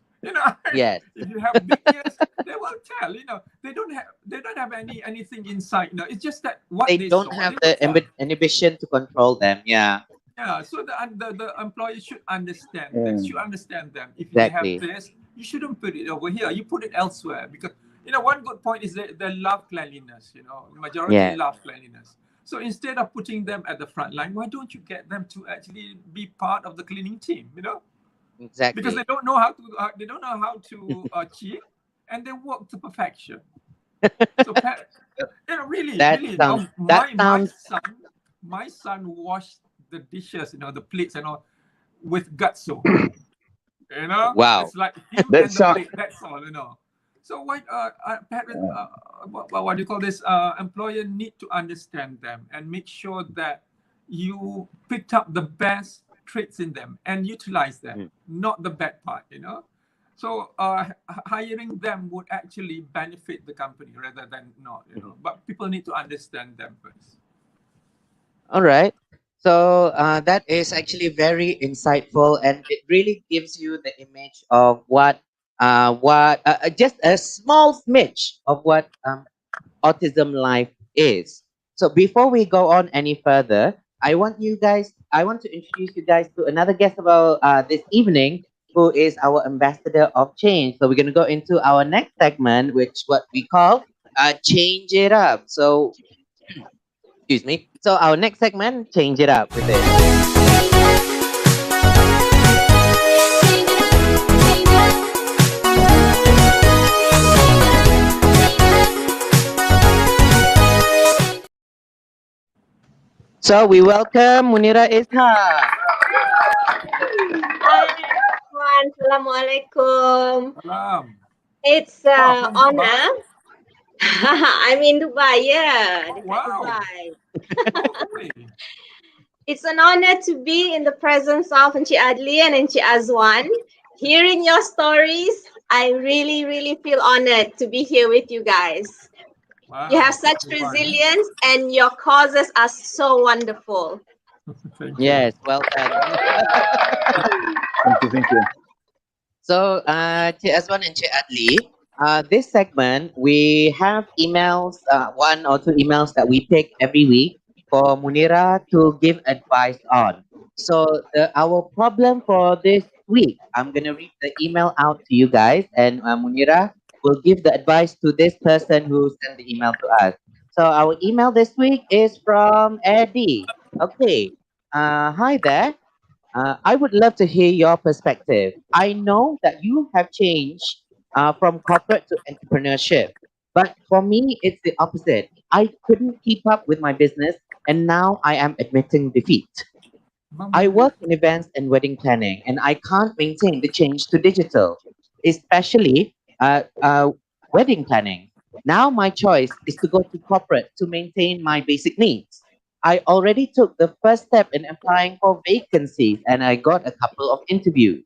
Yes. If you have big ears, they will tell. They don't have anything inside. It's just that what They they don't saw, have they will the tell. inhibition to control them. Yeah. Yeah, so the employee should understand this. Should understand them. If they have Exactly. this, you shouldn't put it over here. You put it elsewhere, because one good point is that they love cleanliness. Majority Yeah. love cleanliness. So instead of putting them at the front line, why don't you get them to actually be part of the cleaning team? Because Exactly. they don't know how to cheat, and they work to perfection. So really, That really, sounds. That my son washed the dishes, the plates and all, with gutso. Wow. It's like him That and the sound plate. That's all. So why parent, what do you call this? Employer need to understand them and make sure that you picked up the best traits in them and utilize them, Mm. not the bad part. So hiring them would actually benefit the company rather than not. But people need to understand them first. All right. So that is actually very insightful, and it really gives you the image of just a small smidge of what autism life is. So before we go on any further, I want to introduce you guys to another guest of our this evening, who is our ambassador of change. So we're gonna go into our next segment, which what we call change it up. So excuse me. So our next segment, change it up with it. So we welcome Munira Ishak. Hi everyone, Assalamualaikum. Salam. It's Wow, from honor. Dubai. I'm in Dubai, yeah, Oh dekat wow. Dubai. Okay. It's an honor to be in the presence of Encik Adli and Encik Azwan. Hearing your stories, I really, really feel honored to be here with you guys. You have Wow. such Dubai. resilience and your causes are so wonderful. Thank you. Yes, welcome. thank you. So, Cik Azwan and Cik Adli, this segment, we have emails, one or two emails that we take every week for Munira to give advice on. So, our problem for this week, I'm going to read the email out to you guys, and Munira will give the advice to this person who sent the email to us. So, our email this week is from Eddie. Okay. Hi there. I would love to hear your perspective. I know that you have changed from corporate to entrepreneurship. But for me, it's the opposite. I couldn't keep up with my business, and now I am admitting defeat. I work in events and wedding planning, and I can't maintain the change to digital, especially wedding planning. Now, my choice is to go to corporate to maintain my basic needs. I already took the first step in applying for vacancies, and I got a couple of interviews.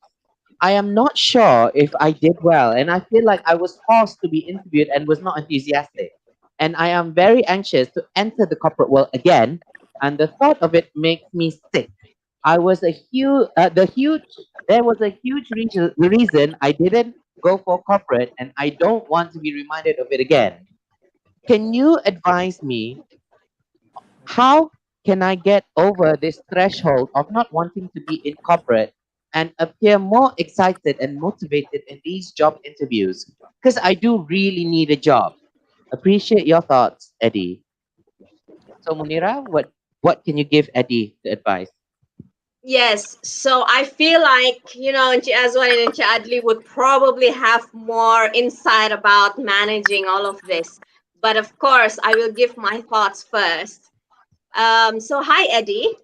I am not sure if I did well, and I feel like I was forced to be interviewed and was not enthusiastic. And I am very anxious to enter the corporate world again, and the thought of it makes me sick. I was a huge, there was a huge reason I didn't go for corporate, and I don't want to be reminded of it again. Can you advise me how can I get over this threshold of not wanting to be in corporate and appear more excited and motivated in these job interviews? Because I do really need a job. Appreciate your thoughts, Eddie. So Munira, what can you give Eddie the advice? Yes, so I feel like, Auntie Azwan and Auntie Adli would probably have more insight about managing all of this. But of course, I will give my thoughts first. So hi, Eddie.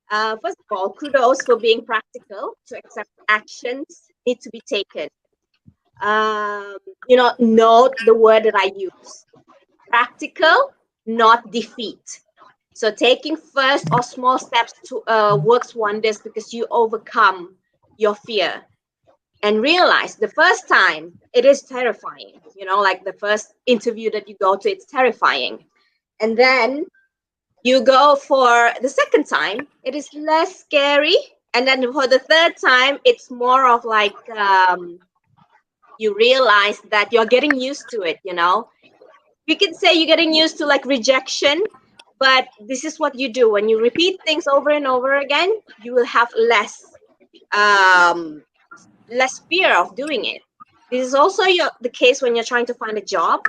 First of all, kudos for being practical to accept actions need to be taken. Note the word that I use. Practical, not defeat. So taking first or small steps to works wonders because you overcome your fear and realize the first time it is terrifying. Like the first interview that you go to, it's terrifying. And then you go for the second time, it is less scary. And then for the third time, it's more of like you realize that you're getting used to it, You can say you're getting used to like rejection, but this is what you do. When you repeat things over and over again, you will have less fear of doing it. This is also the case when you're trying to find a job,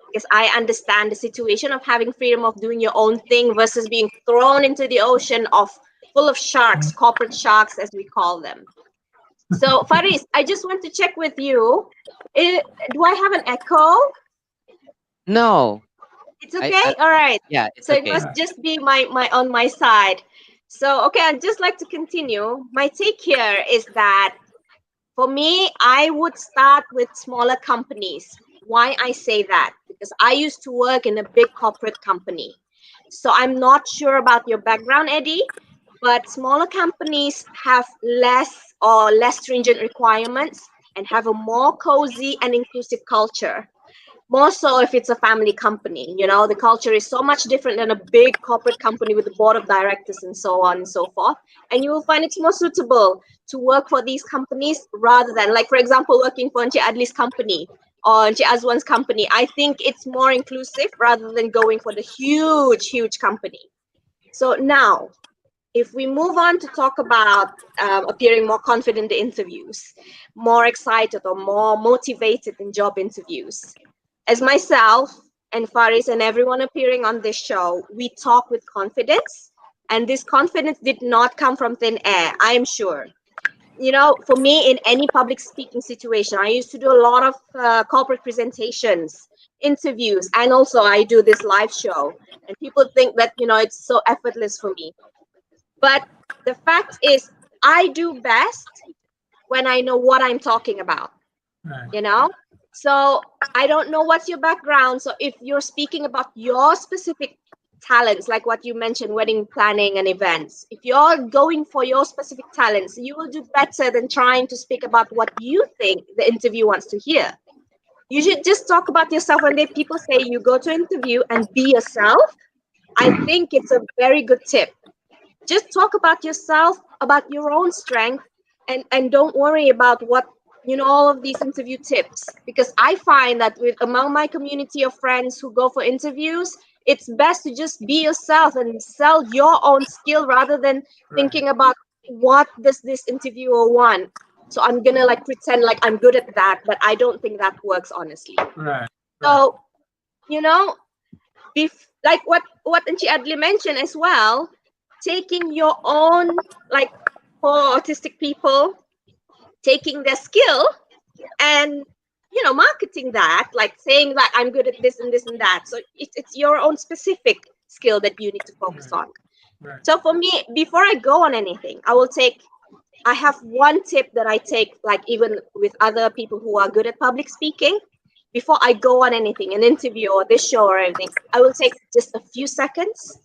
because I understand the situation of having freedom of doing your own thing versus being thrown into the ocean full of sharks, corporate sharks, as we call them. So, Faris, I just want to check with you. Do I have an echo? No. It's okay? All right. Yeah, it's so okay. It must just be my on my side. So, okay, I'd just like to continue. My take here is that for me, I would start with smaller companies. Why I say that? Because I used to work in a big corporate company. So I'm not sure about your background, Eddie, but smaller companies have less stringent requirements and have a more cozy and inclusive culture. More so if it's a family company, the culture is so much different than a big corporate company with a board of directors and so on and so forth. And you will find it's more suitable to work for these companies rather than, like, for example, working for Encik Adli's company or Encik Azwan's company. I think it's more inclusive rather than going for the huge company. So now, if we move on to talk about appearing more confident in interviews, more excited or more motivated in job interviews. As myself and Faris and everyone appearing on this show, we talk with confidence, and this confidence did not come from thin air, I am sure. For me, in any public speaking situation, I used to do a lot of corporate presentations, interviews, and also I do this live show. And people think that, it's so effortless for me. But the fact is, I do best when I know what I'm talking about, So I don't know what's your background. So if you're speaking about your specific talents, like what you mentioned, wedding planning and events, if you're going for your specific talents, you will do better than trying to speak about what you think the interview wants to hear. You should just talk about yourself. When people say you go to interview and be yourself, I think it's a very good tip. Just talk about yourself, about your own strength, and don't worry about what all of these interview tips, because I find that among my community of friends who go for interviews, it's best to just be yourself and sell your own skill rather than thinking about what does this interviewer want. So I'm gonna pretend like I'm good at that, but I don't think that works, honestly. Right. So like what Encik Adli mentioned as well, taking your own, like for autistic people, taking their skill and marketing that, like saying that I'm good at this and this and that. So it's your own specific skill that you need to focus Right. on. Right. So for me, before I go on anything, I have one tip that I take, like even with other people who are good at public speaking. Before I go on anything, an interview or this show or anything, I will take just a few seconds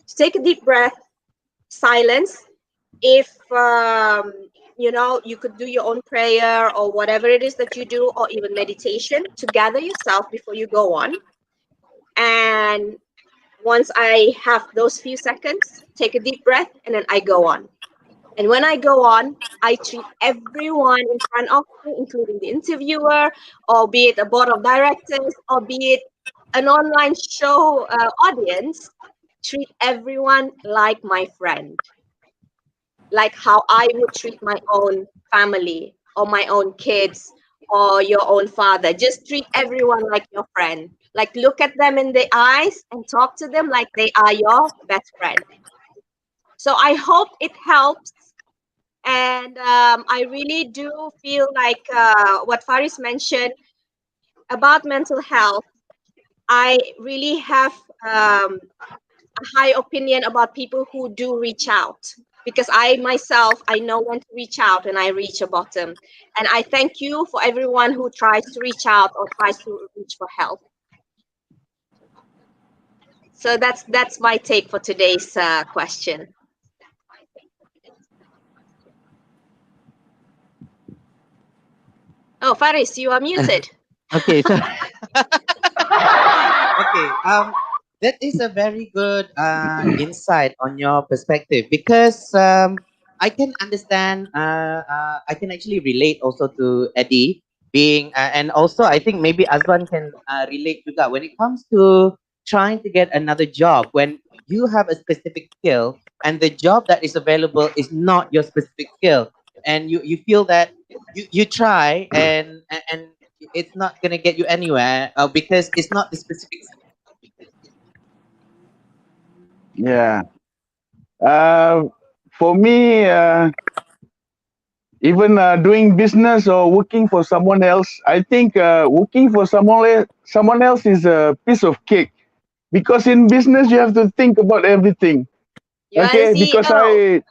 to take a deep breath, silence. If you could do your own prayer or whatever it is that you do, or even meditation to gather yourself before you go on. And once I have those few seconds, take a deep breath, and then I go on. And when I go on, I treat everyone in front of me, including the interviewer, or be it a board of directors, or be it an online show audience, treat everyone like my friend, like how I would treat my own family or my own kids or your own father. Just treat everyone like your friend. Like look at them in the eyes and talk to them like they are your best friend. So I hope it helps. And I really do feel like what Faris mentioned about mental health, I really have a high opinion about people who do reach out, because I myself, I know when to reach out and I reach a bottom. And I thank you for everyone who tries to reach out or tries to reach for help. So that's my take for today's question. Oh, Faris, you are muted. Okay, so okay, that is a very good insight on your perspective, because I can understand. I can actually relate also to Eddie being, and also I think maybe Azwan can relate to that when it comes to trying to get another job. When you have a specific skill and the job that is available is not your specific skill, and you feel that you try and it's not gonna get you anywhere because it's not the specific. Yeah. For me, even doing business or working for someone else, I think working for someone else is a piece of cake, because in business you have to think about everything. You are Okay, the because CEO.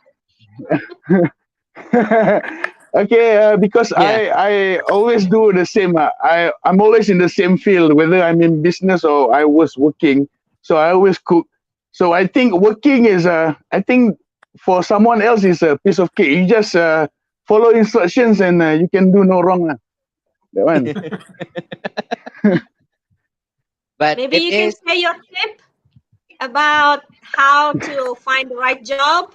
okay, because Yeah. I always do the same. I'm always in the same field, whether I'm in business or I was working. So I always cook. So I think working is I think for someone else is a piece of cake. You just follow instructions and you can do no wrong. That one. But Maybe it you can is, share your tip about how to find the right job.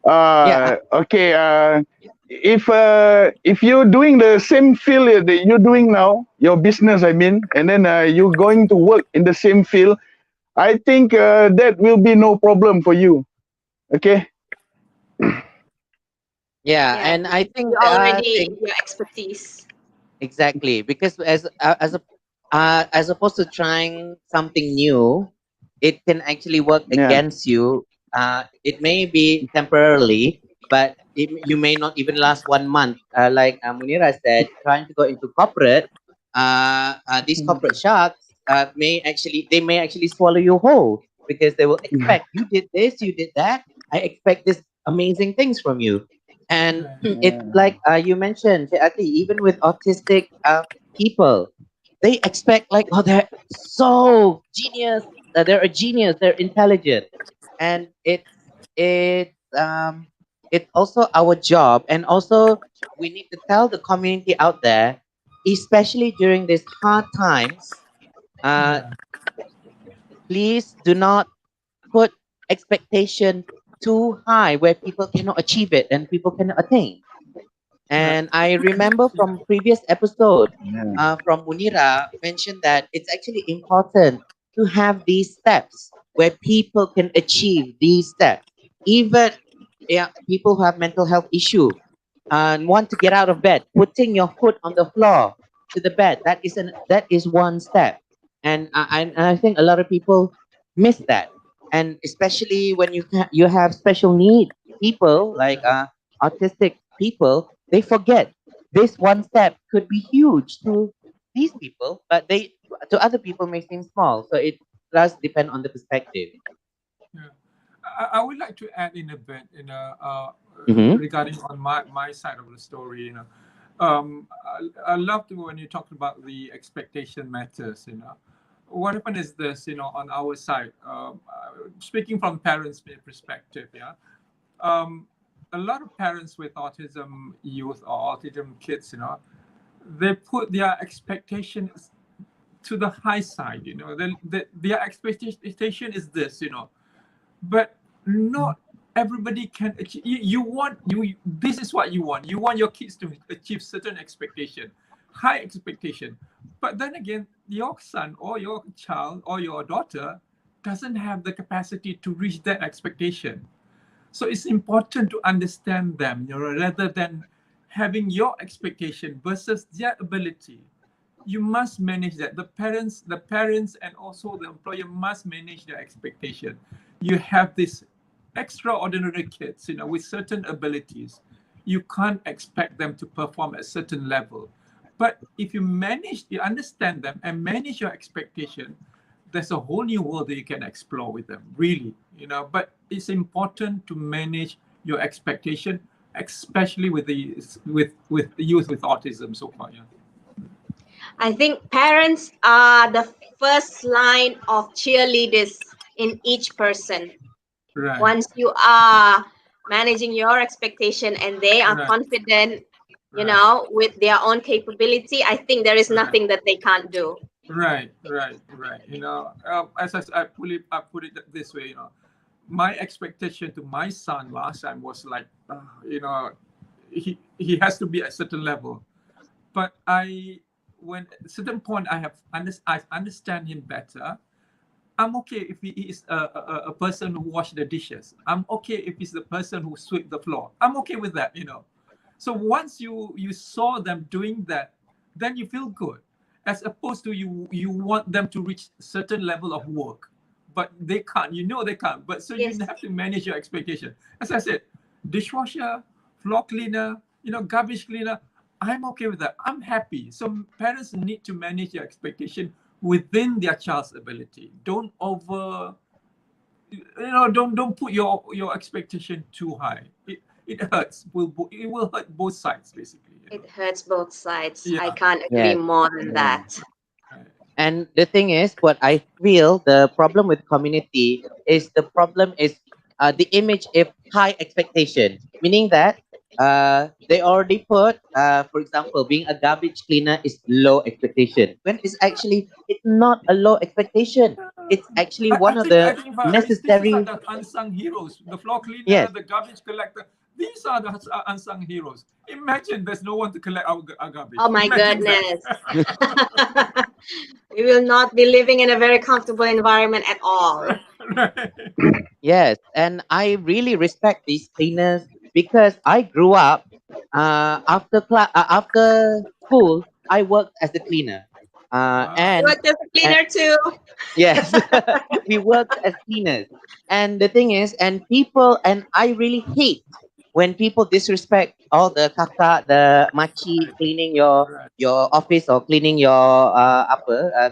yeah, Okay. If you're doing the same field that you're doing now, your business, I mean, and then you're going to work in the same field, I think that will be no problem for you. Okay. yeah, Yeah, and I think you there are already things your expertise. exactly because as opposed to trying something new, it can actually work Yeah. against you. It may be temporarily, but you may not even last 1 month. Like Munira said, trying to go into corporate, these corporate sharks they may actually swallow you whole, because they will expect you did this, you did that. I expect this amazing things from you, and Right. it's like you mentioned, Ati, even with autistic people, they expect like, oh, they're so genius, they're a genius, they're intelligent, and um it's also our job, and also we need to tell the community out there, especially during these hard times, uh Yeah. please do not put expectation too high where people cannot achieve it and people cannot attain. Right. And I remember from previous episode, Yeah. from Munira mentioned that it's actually important to have these steps where people can achieve these steps. Even, yeah, people who have mental health issue and want to get out of bed, putting your foot on the floor to the bed, that is one step. And I think a lot of people miss that, and especially when you have special need people like autistic people, they forget. this one step could be huge to these people, but to other people may seem small. So it does depend on the perspective. Yeah. I would like to add in a bit, Mm-hmm. regarding on my side of the story. I love to when you talk about the expectation matters. What happened is this. On our side, speaking from parents' perspective, a lot of parents with autism youth or autism kids, they put their expectations to the high side. Their expectation is this. But not everybody can achieve. This is what you want. You want your kids to achieve certain expectation, high expectation. But then again, your son or your child or your daughter doesn't have the capacity to reach that expectation. So it's important to understand them, rather than having your expectation versus their ability. You must manage that. The parents, and also the employer must manage their expectation. You have these extraordinary kids, with certain abilities. You can't expect them to perform at a certain level. But if you understand them and manage your expectation, there's a whole new world that you can explore with them, really. But it's important to manage your expectation, especially with the youth with autism so far. I think parents are the first line of cheerleaders in each person. Right. Once you are managing your expectation and they are Right. confident, Right. with their own capability, I think there is Right. nothing that they can't do. Right. As I put it this way, my expectation to my son last time was like, he has to be at a certain level. But when at a certain point I understand him better. I'm okay if he is a person who wash the dishes. I'm okay if he's the person who sweep the floor. I'm okay with that, So once you saw them doing that, then you feel good, as opposed to you want them to reach a certain level of work, but they can't. They can't. But so Yes. you have to manage your expectation. As I said, dishwasher, floor cleaner, garbage cleaner. I'm okay with that. I'm happy. So parents need to manage their expectation within their child's ability. Don't don't put your expectation too high. It hurts. It will hurt both sides, basically. It hurts both sides. Yeah. I can't agree Yes. more than that. And the thing is, what I feel the problem with community is the image of high expectation, meaning that they already put, for example, being a garbage cleaner is low expectation, when it's not a low expectation. It's actually one of the I think these are necessary. the unsung heroes. The floor cleaner, Yes. the garbage collector. These are the unsung heroes. Imagine there's no one to collect our garbage. Oh my Imagine goodness. that. We will not be living in a very comfortable environment at all. Right. Yes, and I really respect these cleaners because I grew up after school. I worked as a cleaner, Wow. You are just a cleaner too. yes, we worked as cleaners. And the thing is, and I really hate when people disrespect all the kakak, the machi cleaning Right. your office or cleaning your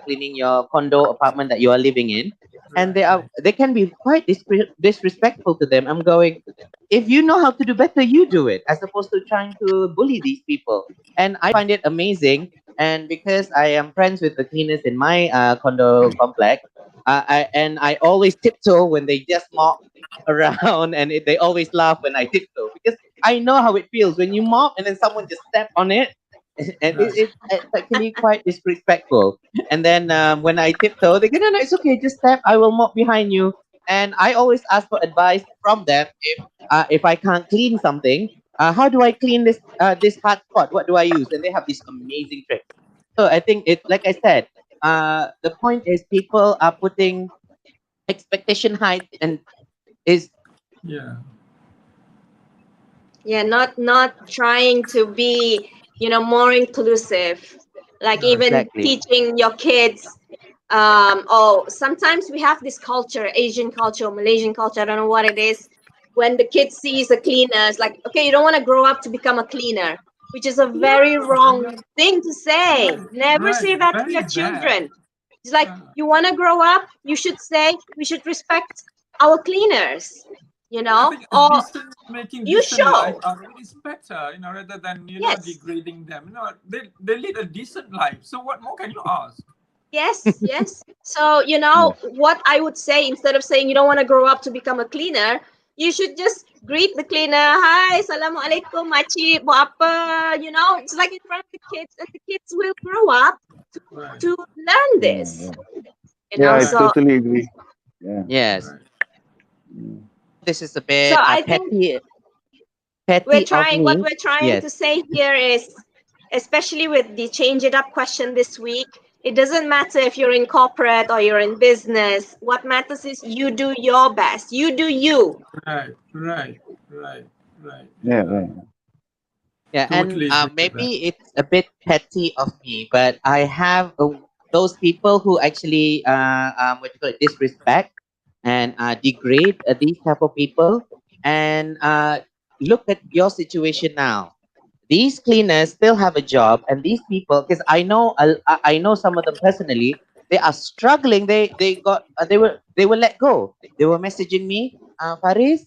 cleaning your condo apartment that you are living in. And Right. they can be quite disrespectful to them. I'm going, if you know how to do better, you do it, as opposed to trying to bully these people. And I find it amazing. And because I am friends with the cleaners in my condo complex, I always tiptoe when they just mop around, and they always laugh when I tiptoe, because I know how it feels when you mop and then someone just step on it, and it's actually quite disrespectful. And then when I tiptoe, they go, no, it's okay, just step. I will mop behind you. And I always ask for advice from them if I can't clean something. How do I clean this hard spot? What do I use? And they have this amazing trick. So I think it's like I said. The point is people are putting expectation high and is Yeah. Yeah, not trying to be, more inclusive. Like Right. even exactly. teaching your kids. Sometimes we have this culture, Asian culture, Malaysian culture, I don't know what it is. When the kid sees a cleaner, it's like, okay, you don't want to grow up to become a cleaner. which is a very wrong thing to say. Never Right, say that to very your bad. children. It's like, Yeah. you want to grow up, you should say, we should respect our cleaners, you I know, think or making you decent life show. already is better, rather than Yes, degrading them. They lead a decent life. So what more can you ask? yes, yes. So, Yes. what I would say, instead of saying you don't want to grow up to become a cleaner, you should just greet the cleaner. Hi, assalamualaikum, makcik, buat apa? It's like in front of the kids, and the kids will grow up Right. to learn Yeah, this. yeah, I So totally agree. Yeah. Yes. Right. This is a so bit I think petty of what me. we're trying Yes. to say here is, especially with the change it up question this week, it doesn't matter if you're in corporate or you're in business. What matters is you do your best. You do you. Right. Right. Right. Right. Yeah, right. Yeah, and Totally agree with that. maybe it's a bit petty of me, but I have those people who actually what you call it, disrespect and degrade these type of people. And look at your situation now. These cleaners still have a job, and these people, because I know some of them personally, they are struggling. They were let go. They were messaging me, Faris,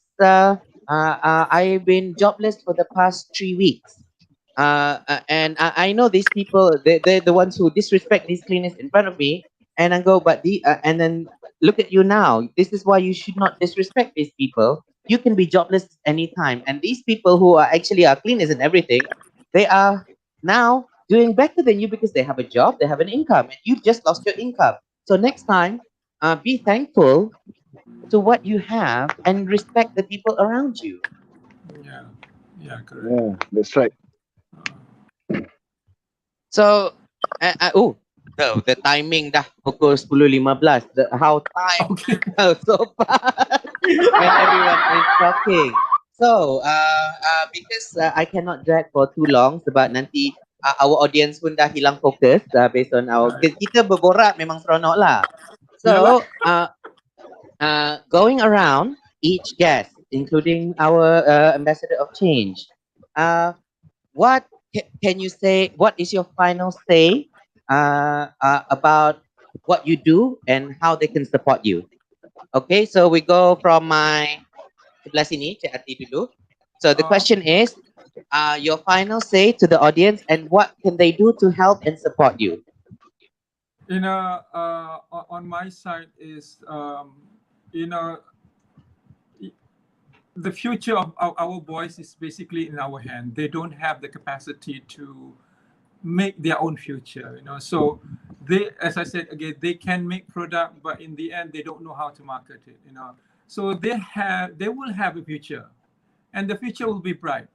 I've been jobless for the past 3 weeks. And I know these people, they're the ones who disrespect these cleaners in front of me. And I go, and then look at you now. This is why you should not disrespect these people. You can be jobless anytime. And these people who are actually are cleaners and everything, they are now doing better than you because they have a job, they have an income, and you just lost your income. So next time, be thankful to what you have and respect the people around you. Yeah. Yeah. Correct. Yeah, that's right. So, the timing dah pukul 10.15. How time Okay. goes so fast when everyone is talking. So, because I cannot drag for too long sebab nanti our audience pun dah hilang fokus based on kita berborak memang seronok lah. Yalah. So, going around each guest, including our ambassador of change, what can you say? What is your final say about what you do and how they can support you? Okay, so we go from my sebelah sini, Cik Ati dulu. So the question is, your final say to the audience and what can they do to help and support you? On my side is, the future of our boys is basically in our hand. They don't have the capacity to make their own future, So they, as I said again, they can make product, but in the end, they don't know how to market it, So they will have a future, and the future will be bright,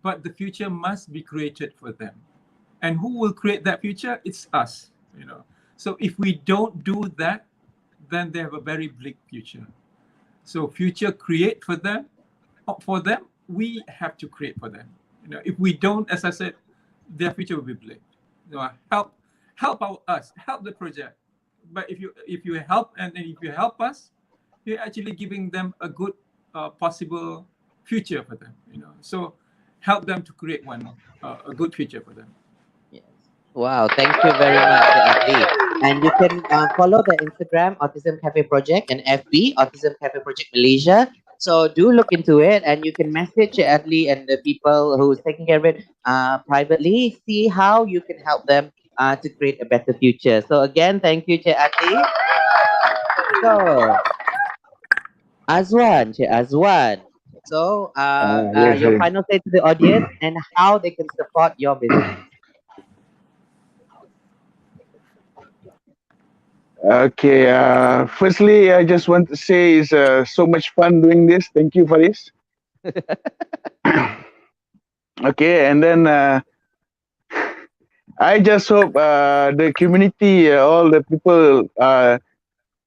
but the future must be created for them. And who will create that future? It's us, So if we don't do that, then they have a very bleak future. So future create for them. We have to create for them. If we don't, as I said, their future will be bleak. Help us, help the project. But if you help and if you help us, you're actually giving them a good possible future for them. So help them to create a good future for them. Wow, thank you very much, Adli. And you can follow the Instagram Autism Cafe Project and FB Autism Cafe Project Malaysia. So do look into it, and you can message Adli and the people who's taking care of it privately. See how you can help them to create a better future. So again, thank you, Adli. So Azwan, Azwan. So Yes, your yes. final say to the audience and how they can support your business. Okay. Firstly, I just want to say it's so much fun doing this. Thank you, Faris. Okay, and then I just hope the community, all the people,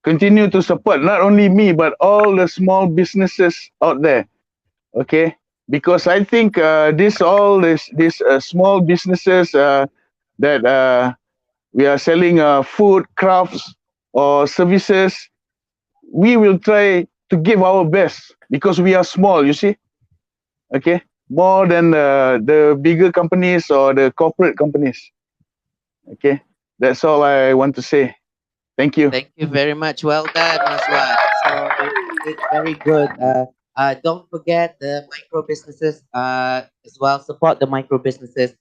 continue to support not only me but all the small businesses out there. Okay, because I think these small businesses that we are selling food, crafts, or services, we will try to give our best because we are small, you see. Okay, more than the bigger companies or the corporate companies. Okay, that's all I want to say. Thank you. Thank you very much. Well done, Azwan. So it's very good. Don't forget the micro businesses as well. Support the micro businesses.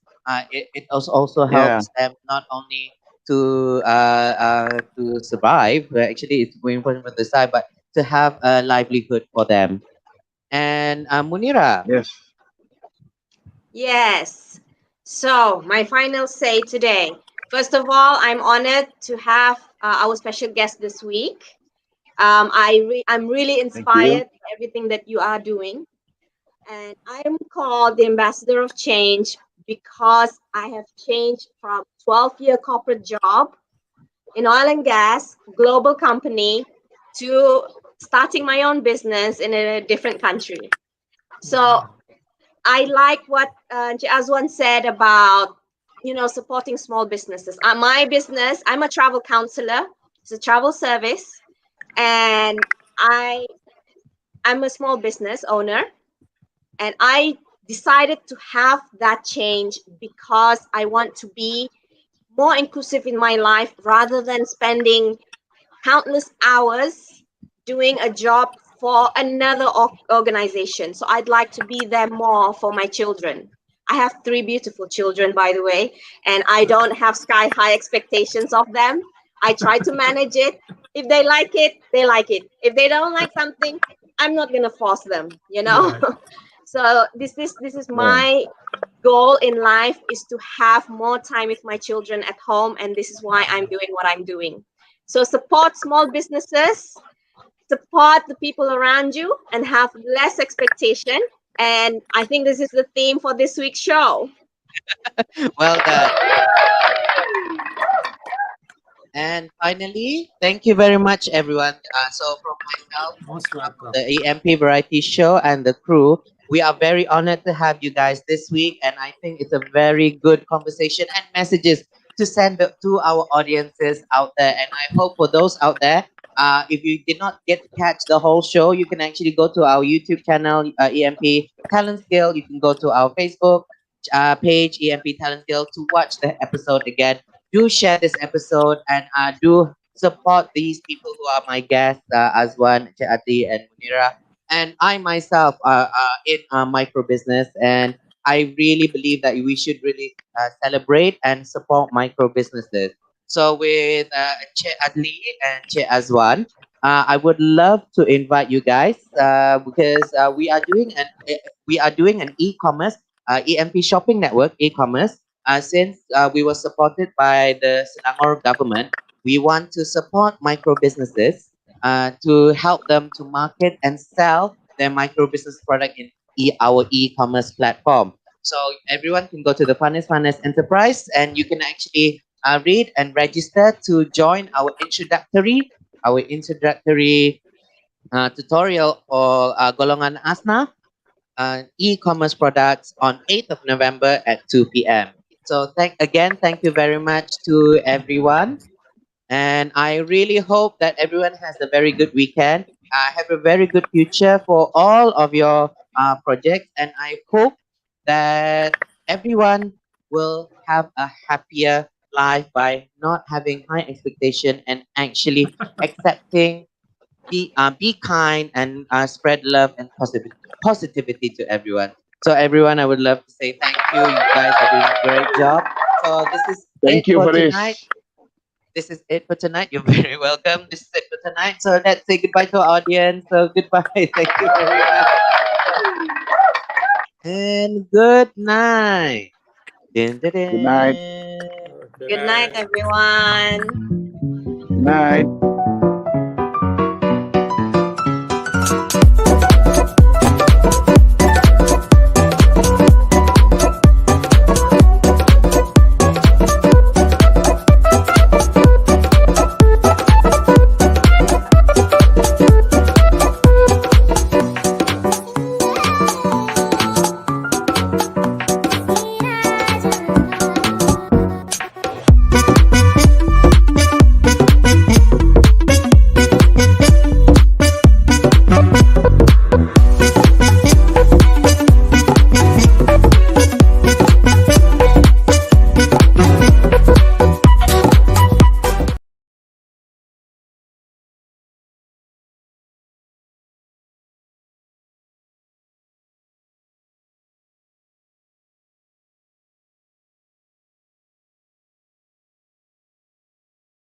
It also Yeah. helps them not only to survive. Actually, it's very important for the side, but to have a livelihood for them. And Munira. Yes. Yes. So, my final say today. First of all, I'm honored to have our special guest this week. I'm really inspired by everything that you are doing. And I am called the Ambassador of Change because I have changed from 12-year corporate job in oil and gas, global company, to starting my own business in a different country. So I like what Azwan said about, supporting small businesses. My business, I'm a travel counselor. It's a travel service, and I'm a small business owner, and I decided to have that change because I want to be more inclusive in my life rather than spending countless hours doing a job for another organization. So I'd like to be there more for my children. I have 3 beautiful children, by the way, and I don't have sky high expectations of them. I try to manage it. If they like it, they like it. If they don't like something, I'm not gonna force them, Right. So this is my goal in life, is to have more time with my children at home, and this is why I'm doing what I'm doing. So support small businesses, support the people around you, and have less expectation. And I think this is the theme for this week's show. Well done. And finally, thank you very much, everyone. So from myself, Most welcome. the EMP Variety Show and the crew, we are very honored to have you guys this week, and I think it's a very good conversation and messages to send to our audiences out there. And I hope for those out there, if you did not get to catch the whole show, you can actually go to our YouTube channel, EMP Talents Guild. You can go to our Facebook page, EMP Talents Guild, to watch the episode again. Do share this episode, and do support these people who are my guests, Azwan, Adli, and Munira. And I myself are in micro business, and I really believe that we should really celebrate and support micro businesses. So with Che Adli and Che Azwan, I would love to invite you guys because we are doing an e-commerce EMP shopping network e-commerce. Since we were supported by the Selangor government, we want to support micro businesses to help them to market and sell their micro business product in our e-commerce platform. So everyone can go to the Farnes Fanes Enterprise, and you can actually read and register to join our introductory tutorial for Golongan Asna e-commerce products on 8th of November at 2 p.m. So thank you very much to everyone. And I really hope that everyone has a very good weekend. Have a very good future for all of your projects. And I hope that everyone will have a happier life by not having high expectation and actually accepting, be kind, and spread love and positivity to everyone. So everyone, I would love to say thank you. You guys are doing a great job. So this is Thank it you for for this. tonight. This is it for tonight. You're very welcome. This is it for tonight. So let's say goodbye to our audience. So goodbye. Thank you very much. And good night. Dun, dun, dun. Good night. Good night, everyone. Good night.